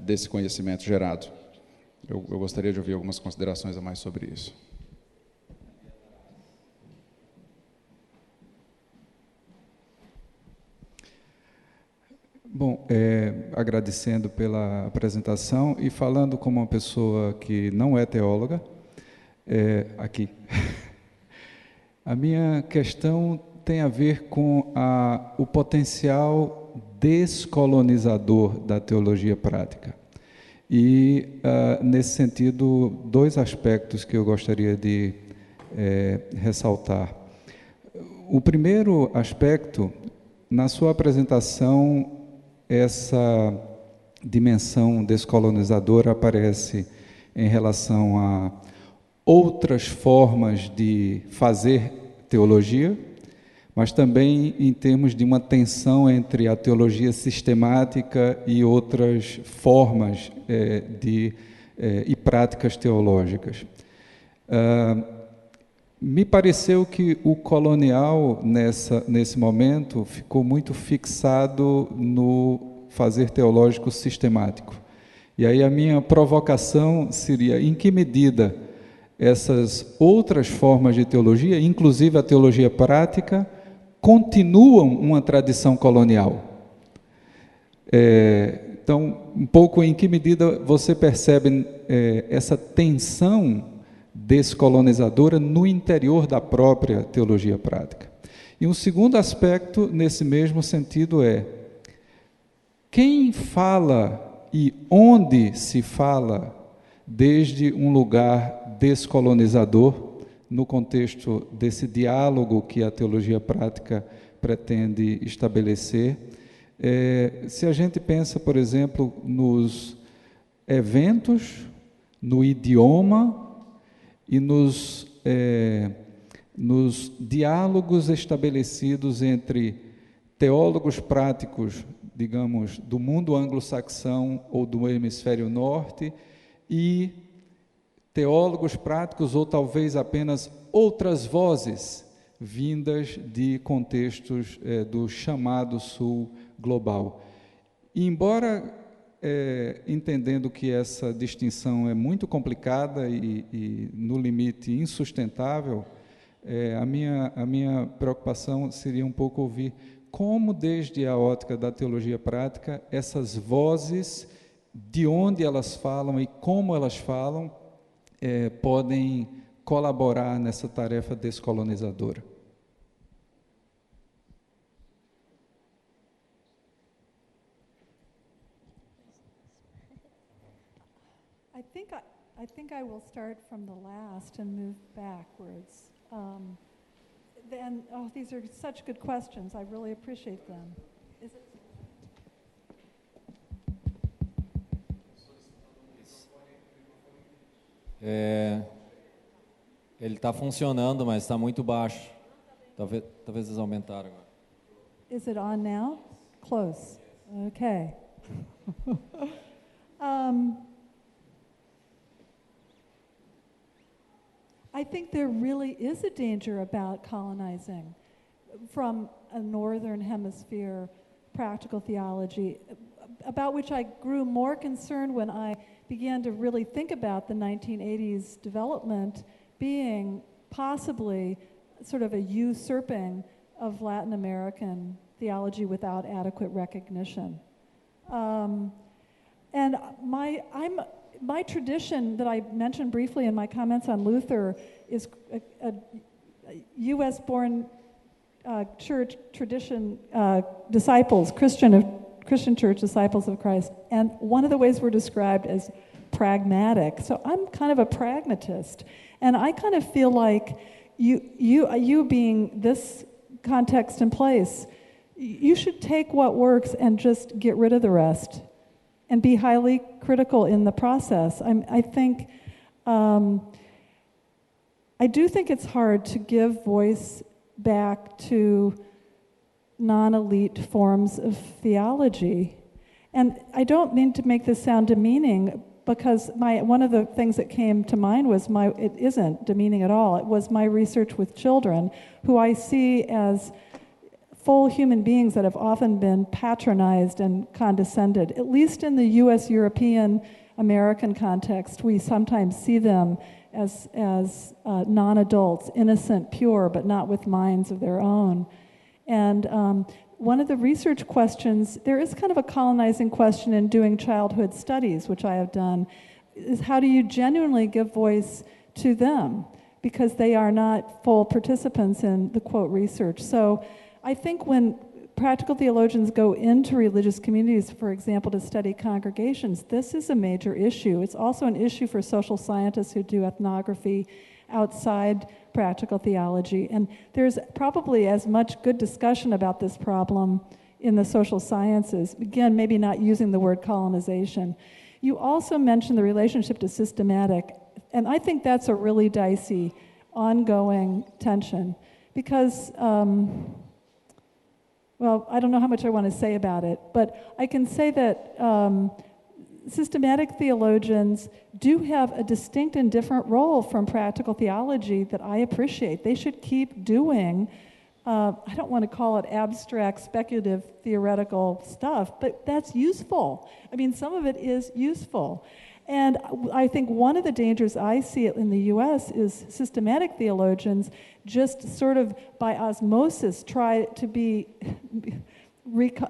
desse conhecimento gerado? Eu gostaria de ouvir algumas considerações a mais sobre isso. Bom, agradecendo pela apresentação e falando como uma pessoa que não é teóloga, aqui. A minha questão tem a ver com o potencial descolonizador da teologia prática. E, nesse sentido, dois aspectos que eu gostaria de ressaltar. O primeiro aspecto, na sua apresentação, essa dimensão descolonizadora aparece em relação a outras formas de fazer teologia, mas também em termos de uma tensão entre a teologia sistemática e outras formas e práticas teológicas. Me pareceu que o colonial, nesse momento, ficou muito fixado no fazer teológico sistemático. E aí a minha provocação seria, em que medida essas outras formas de teologia, inclusive a teologia prática, continuam uma tradição colonial? Então, um pouco em que medida você percebe essa tensão descolonizadora no interior da própria teologia prática? E um segundo aspecto, nesse mesmo sentido, é quem fala e onde se fala desde um lugar descolonizador, no contexto desse diálogo que a teologia prática pretende estabelecer. Se a gente pensa, por exemplo, nos eventos, no idioma e nos diálogos estabelecidos entre teólogos práticos, digamos, do mundo anglo-saxão ou do hemisfério norte e teólogos práticos ou talvez apenas outras vozes vindas de contextos do chamado sul global. E embora entendendo que essa distinção é muito complicada e no limite insustentável, a minha preocupação seria um pouco ouvir como, desde a ótica da teologia prática, essas vozes, de onde elas falam e como elas falam, podem colaborar nessa tarefa descolonizadora. I think I will start from the last and move backwards. These are such good questions. I really appreciate them. Is it? Ele está funcionando, mas está muito baixo. Talvez eles aumentaram agora. Is it on now? Close. Okay. I think there really is a danger about colonizing from a northern hemisphere practical theology, about which I grew more concerned when I began to really think about the 1980s development being possibly sort of a usurping of Latin American theology without adequate recognition. And my tradition that I mentioned briefly in my comments on Luther is a U.S.-born church tradition, disciples, Christian church disciples of Christ. And one of the ways we're described as pragmatic. So I'm kind of a pragmatist. And I kind of feel like you being this context in place, you should take what works and just get rid of the rest and be highly critical in the process. I do think it's hard to give voice back to non-elite forms of theology. And I don't mean to make this sound demeaning, because one of the things that came to mind was it isn't demeaning at all. It was my research with children, who I see as full human beings that have often been patronized and condescended. At least in the U.S., European, American context, we sometimes see them as non-adults, innocent, pure, but not with minds of their own. And one of the research questions, there is kind of a colonizing question in doing childhood studies, which I have done, is how do you genuinely give voice to them? Because they are not full participants in the, quote, research. So I think when practical theologians go into religious communities, for example, to study congregations, this is a major issue. It's also an issue for social scientists who do ethnography outside practical theology. And there's probably as much good discussion about this problem in the social sciences. Again, maybe not using the word colonization. You also mentioned the relationship to systematic, and I think that's a really dicey, ongoing tension because, well, I don't know how much I want to say about it, but I can say that systematic theologians do have a distinct and different role from practical theology that I appreciate. They should keep doing, I don't want to call it abstract, speculative, theoretical stuff, but that's useful. I mean, some of it is useful. And I think one of the dangers I see in the US is systematic theologians just sort of by osmosis try to be,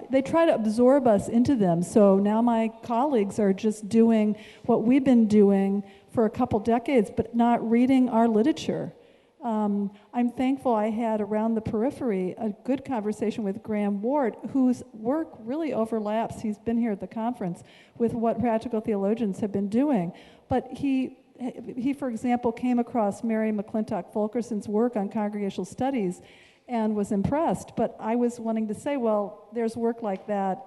they try to absorb us into them. So now my colleagues are just doing what we've been doing for a couple decades, but not reading our literature. I'm thankful I had around the periphery a good conversation with Graham Ward, whose work really overlaps, he's been here at the conference, with what practical theologians have been doing. But he for example, came across Mary McClintock Fulkerson's work on congregational studies and was impressed. But I was wanting to say, well, there's work like that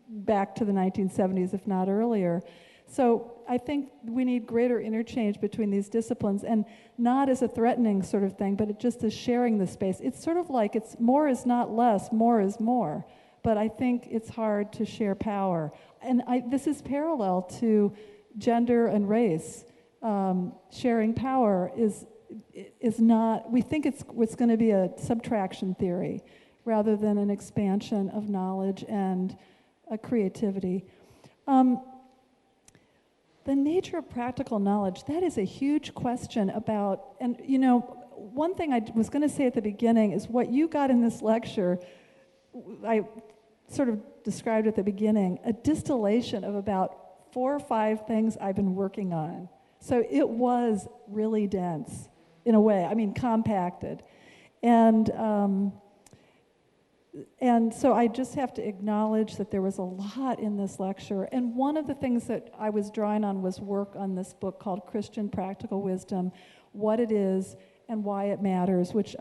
back to the 1970s, if not earlier. So I think we need greater interchange between these disciplines, and not as a threatening sort of thing, but it just as sharing the space. It's sort of like it's more is not less, more is more. But I think it's hard to share power. And this is parallel to gender and race. Sharing power is not, we think it's going to be a subtraction theory rather than an expansion of knowledge and creativity. The nature of practical knowledge, that is a huge question about, and you know, one thing I was going to say at the beginning is what you got in this lecture, I sort of described at the beginning, a distillation of about 4 or 5 things I've been working on. So it was really dense, in a way, I mean compacted. And so I just have to acknowledge that there was a lot in this lecture. And one of the things that I was drawing on was work on this book called Christian Practical Wisdom, What It Is and Why It Matters, which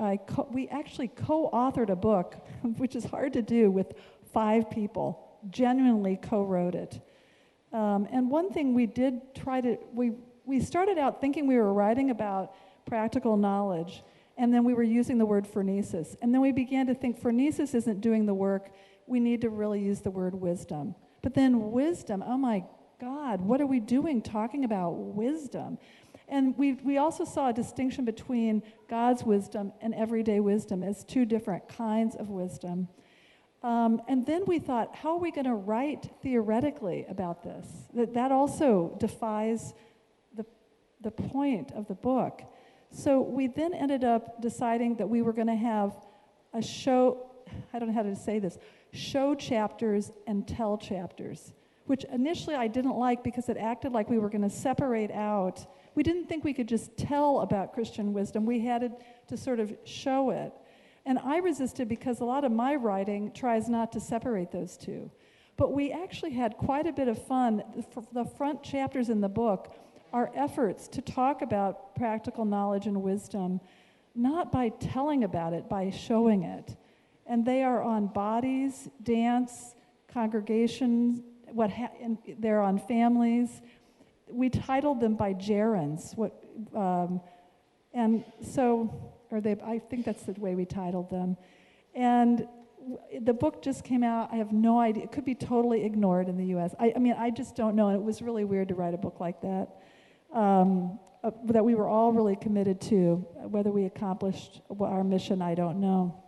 we actually co-authored a book, which is hard to do, with 5 people, genuinely co-wrote it. And one thing we did try to, we started out thinking we were writing about practical knowledge, and then we were using the word phronesis. And then we began to think phronesis isn't doing the work. We need to really use the word wisdom. But then wisdom, oh my God, what are we doing talking about wisdom? And we also saw a distinction between God's wisdom and everyday wisdom as 2 different kinds of wisdom. And then we thought, how are we going to write theoretically about this? That also defies the point of the book. So we then ended up deciding that we were going to have a show, I don't know how to say this, show chapters and tell chapters, which initially I didn't like because it acted like we were going to separate out. We didn't think we could just tell about Christian wisdom. We had to sort of show it. And I resisted because a lot of my writing tries not to separate those 2. But we actually had quite a bit of fun. The front chapters in the book are efforts to talk about practical knowledge and wisdom, not by telling about it, by showing it. And they are on bodies, dance, congregations, and they're on families. We titled them by gerunds, and so, I think that's the way we titled them. And the book just came out. I have no idea. It could be totally ignored in the U.S. I mean, I just don't know. And it was really weird to write a book like that. That we were all really committed to. Whether we accomplished our mission, I don't know.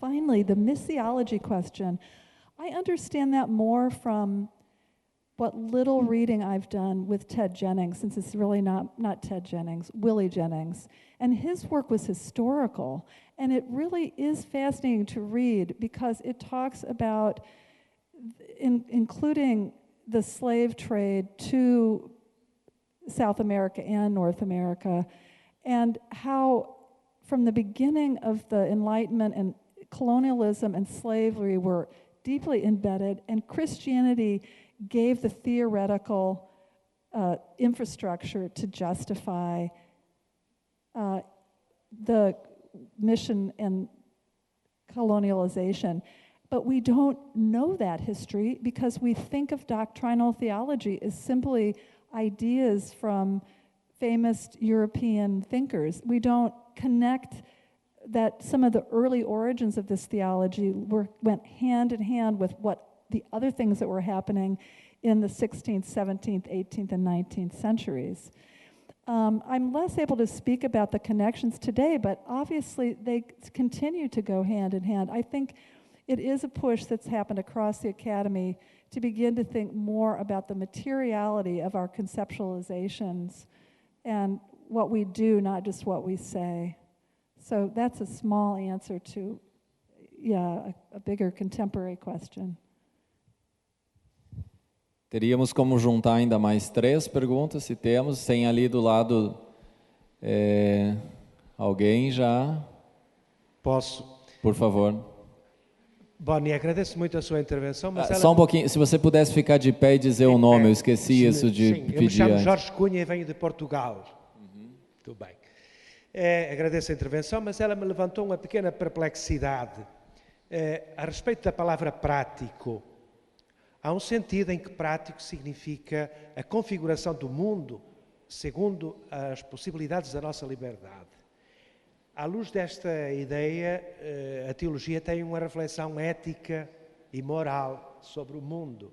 Finally, the missiology question. I understand that more from what little reading I've done with Ted Jennings, since it's really not Ted Jennings, Willie Jennings. And his work was historical. And it really is fascinating to read because it talks about including the slave trade to South America and North America, and how from the beginning of the Enlightenment and colonialism and slavery were deeply embedded, and Christianity gave the theoretical infrastructure to justify the mission and colonialization. But we don't know that history because we think of doctrinal theology as simply ideas from famous European thinkers. We don't connect that some of the early origins of this theology went hand in hand with what the other things that were happening in the 16th, 17th, 18th, and 19th centuries. I'm less able to speak about the connections today, but obviously they continue to go hand in hand. I think it is a push that's happened across the academy to begin to think more about the materiality of our conceptualizations and what we do, not just what we say. So that's a small answer to, a bigger contemporary question. Teríamos como juntar ainda mais 3 perguntas, se temos. Tem ali do lado alguém já? Posso? Por favor. Bonnie, agradeço muito a sua intervenção, mas Só um pouquinho, se você pudesse ficar de pé e dizer o nome, eu esqueci isso de pedir. Eu me chamo Jorge Cunha e venho de Portugal. Tudo bem. Agradeço a intervenção, mas ela me levantou uma pequena perplexidade a respeito da palavra prático. Há um sentido em que prático significa a configuração do mundo segundo as possibilidades da nossa liberdade. À luz desta ideia, a teologia tem uma reflexão ética e moral sobre o mundo.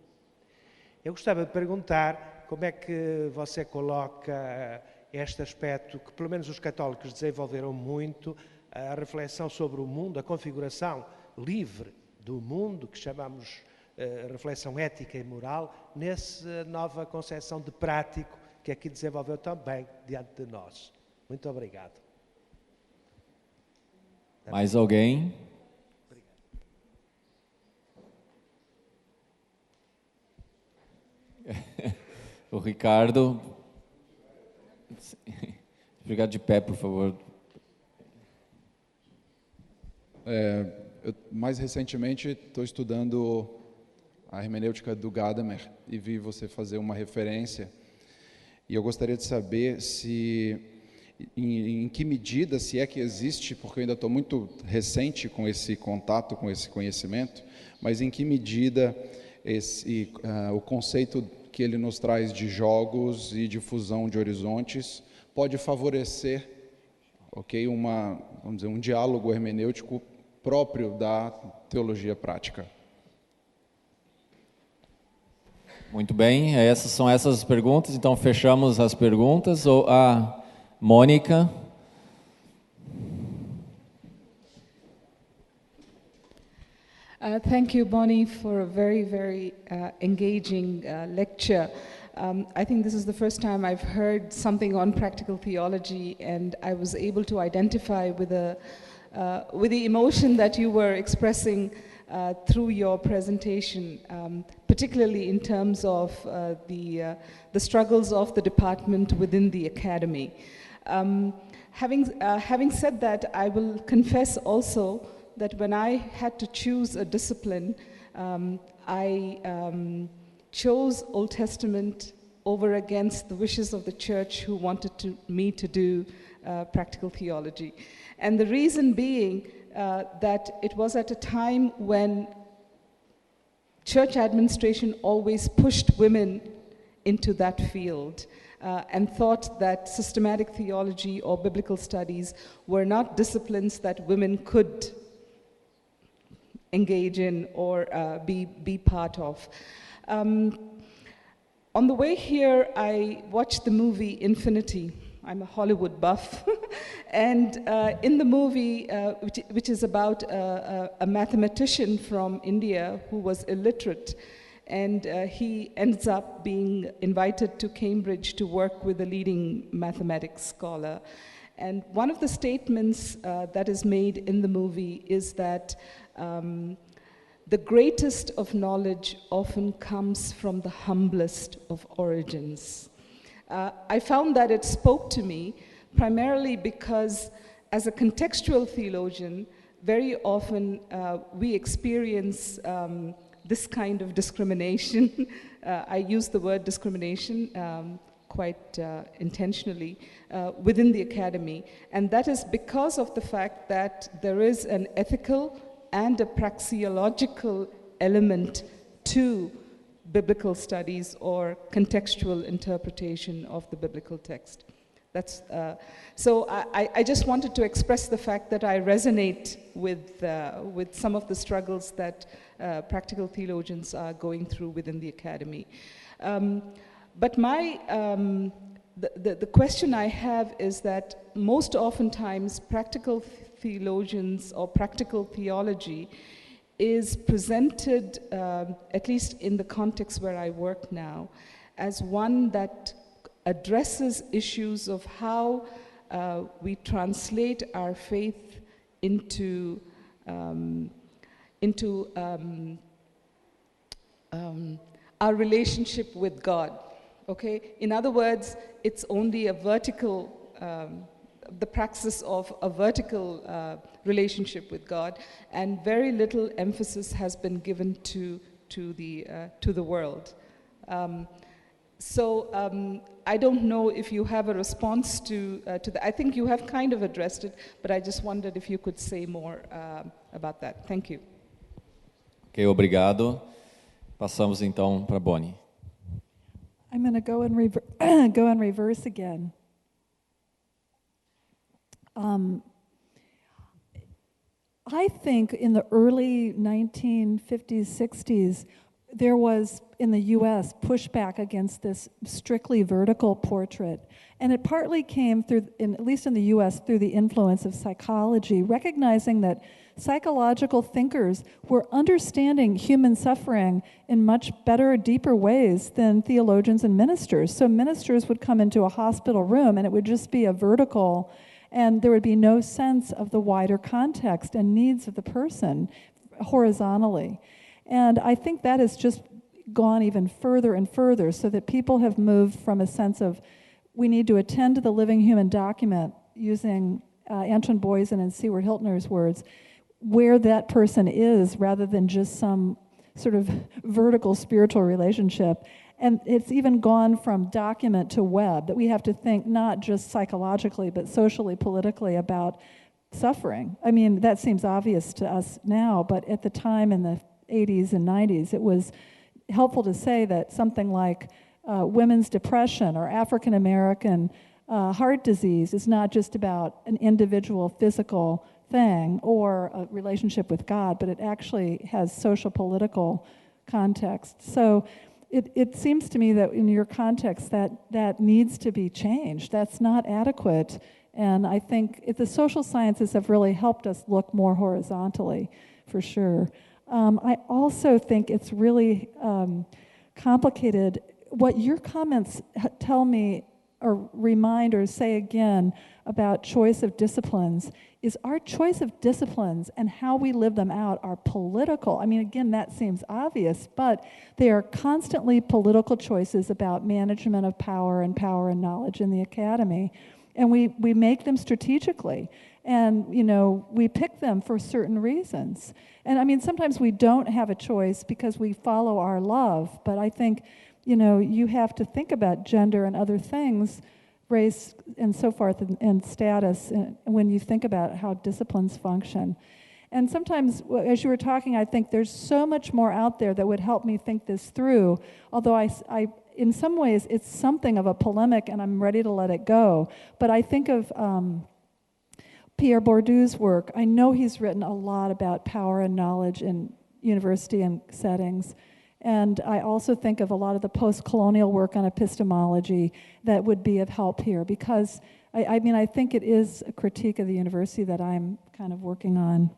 Eu gostava de perguntar como é que você coloca este aspecto que, pelo menos, os católicos desenvolveram muito, a reflexão sobre o mundo, a configuração livre do mundo, que chamamos reflexão ética e moral, nessa nova concepção de prático que aqui desenvolveu também diante de nós. Muito obrigado. Mais alguém? O Ricardo. Obrigado, de pé, por favor. Eu, mais recentemente, estou estudando a hermenêutica do Gadamer e vi você fazer uma referência. E eu gostaria de saber se, em que medida, se é que existe, porque eu ainda estou muito recente com esse contato, com esse conhecimento, mas em que medida o conceito que ele nos traz de jogos e de fusão de horizontes pode favorecer, vamos dizer, um diálogo hermenêutico próprio da teologia prática. Muito bem, são essas perguntas, então fechamos as perguntas. Mônica. Thank you, Bonnie, for a very, very engaging lecture. I think this is the first time I've heard something on practical theology, and I was able to identify with the emotion that you were expressing through your presentation, particularly in terms of the struggles of the department within the academy. Having said that, I will confess also that when I had to choose a discipline, I chose Old Testament over against the wishes of the church who wanted me to do practical theology. And the reason being that it was at a time when church administration always pushed women into that field and thought that systematic theology or biblical studies were not disciplines that women could engage in or be part of. On the way here, I watched the movie Infinity. I'm a Hollywood buff. And in the movie, which is about a mathematician from India who was illiterate, and he ends up being invited to Cambridge to work with a leading mathematics scholar. And one of the statements that is made in the movie is that the greatest of knowledge often comes from the humblest of origins. I found that it spoke to me primarily because as a contextual theologian, very often we experience this kind of discrimination. I use the word discrimination quite intentionally within the academy, and that is because of the fact that there is an ethical and a praxeological element to biblical studies or contextual interpretation of the biblical text. That's, so I just wanted to express the fact that I resonate with some of the struggles that practical theologians are going through within the academy. But the question I have is that most oftentimes practical theologians or practical theology is presented, at least in the context where I work now, as one that addresses issues of how we translate our faith into our relationship with God. Okay? In other words, it's only a vertical, the praxis of a vertical relationship with God, and very little emphasis has been given to the world. So I don't know if you have a response to that. I think you have kind of addressed it, but I just wondered if you could say more about that. Thank you. Ok, obrigado. Passamos então para Bonnie. I'm going to go in reverse again. I think in the early 1950s, 60s, there was, in the U.S., pushback against this strictly vertical portrait. And it partly came through, at least in the U.S., through the influence of psychology, recognizing that psychological thinkers were understanding human suffering in much better, deeper ways than theologians and ministers. So ministers would come into a hospital room and it would just be a vertical, and there would be no sense of the wider context and needs of the person horizontally. And I think that has just gone even further and further, so that people have moved from a sense of we need to attend to the living human document, using Anton Boysen and Seward Hiltner's words, where that person is rather than just some sort of vertical spiritual relationship. And it's even gone from document to web, that we have to think not just psychologically but socially, politically about suffering. I mean, that seems obvious to us now, but at the time in the 80s and 90s, it was helpful to say that something like women's depression or African American heart disease is not just about an individual physical thing or a relationship with God, but it actually has social political context. So it seems to me that in your context that needs to be changed. That's not adequate. And I think the social sciences have really helped us look more horizontally, for sure. I also think it's really complicated. What your comments tell me or remind or say again about choice of disciplines is our choice of disciplines and how we live them out are political. I mean, again, that seems obvious, but they are constantly political choices about management of power and knowledge in the academy. And we make them strategically. And, you know, we pick them for certain reasons. And I mean, sometimes we don't have a choice because we follow our love, but I think, you know, you have to think about gender and other things, race and so forth, and status, when you think about how disciplines function. And sometimes, as you were talking, I think there's so much more out there that would help me think this through, although I in some ways, it's something of a polemic, and I'm ready to let it go. But I think of Pierre Bourdieu's work. I know he's written a lot about power and knowledge in university and settings. And I also think of a lot of the post-colonial work on epistemology that would be of help here, because I think it is a critique of the university that I'm kind of working on.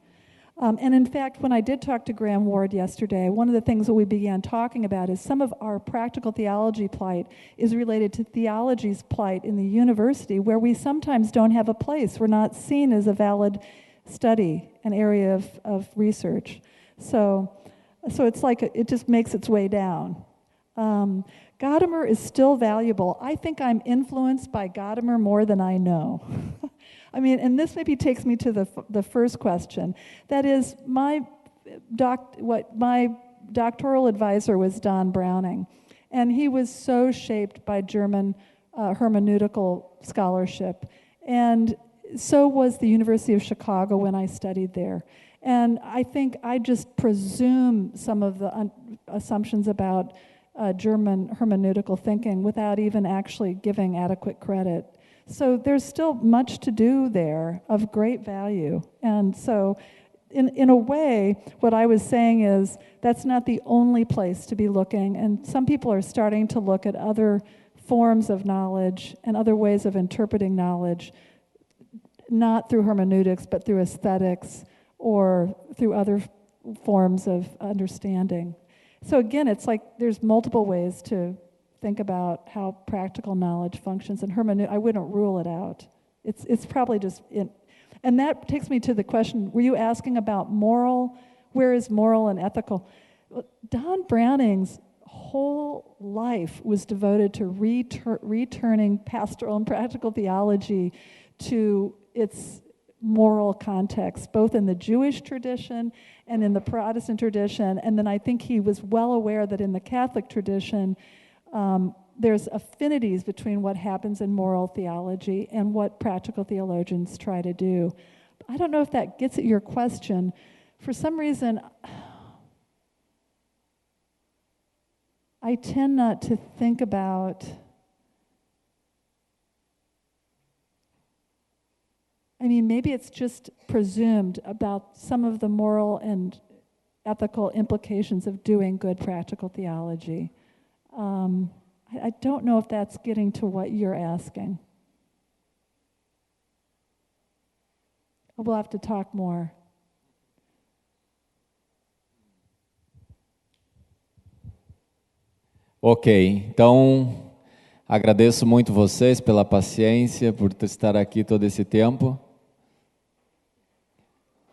And in fact, when I did talk to Graham Ward yesterday, one of the things that we began talking about is some of our practical theology plight is related to theology's plight in the university, where we sometimes don't have a place. We're not seen as a valid study, an area of research. So it's like it just makes its way down. Gadamer is still valuable. I think I'm influenced by Gadamer more than I know. I mean, and this maybe takes me to the first question. That is, my doctoral advisor was Don Browning, and he was so shaped by German hermeneutical scholarship, and so was the University of Chicago when I studied there. And I think I just presume some of the assumptions about German hermeneutical thinking without even actually giving adequate credit. So there's still much to do there of great value. And so in a way, what I was saying is that's not the only place to be looking, and some people are starting to look at other forms of knowledge and other ways of interpreting knowledge, not through hermeneutics, but through aesthetics or through other forms of understanding. So again, it's like there's multiple ways to think about how practical knowledge functions, and I wouldn't rule it out. It's probably just and that takes me to the question, were you asking about moral? Where is moral and ethical? Don Browning's whole life was devoted to returning pastoral and practical theology to its moral context, both in the Jewish tradition and in the Protestant tradition. And then I think he was well aware that in the Catholic tradition, there's affinities between what happens in moral theology and what practical theologians try to do. I don't know if that gets at your question. For some reason, I tend not to think about, I mean, maybe it's just presumed about some of the moral and ethical implications of doing good practical theology. I don't know if that's getting to what you're asking. We'll have to talk more. Ok, então agradeço muito vocês pela paciência, por estar aqui todo esse tempo.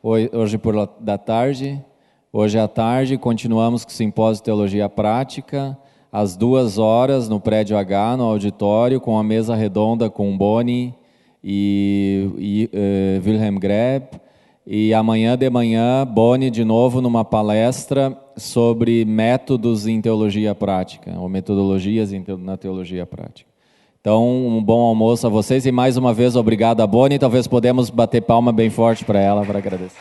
Hoje da tarde, hoje à tarde continuamos com o simpósio Teologia Prática, às 2h no prédio H, no auditório, com a mesa redonda com Boni e Wilhelm Greb. E amanhã de manhã, Boni de novo numa palestra sobre métodos em teologia prática, ou metodologias na teologia prática. Então, um bom almoço a vocês e mais uma vez obrigado a Boni. Talvez podemos bater palma bem forte para ela, para agradecer.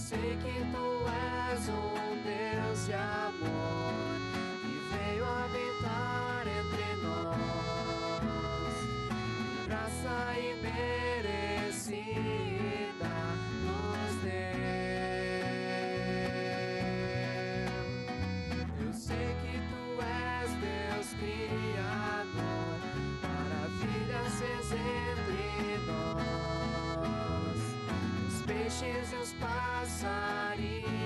Sei que tu és Deus de amor que veio habitar entre nós. Graça imerecida nos deu. Eu sei que tu és Deus criador, maravilhas fez entre nós. Os peixes e os passarinhos,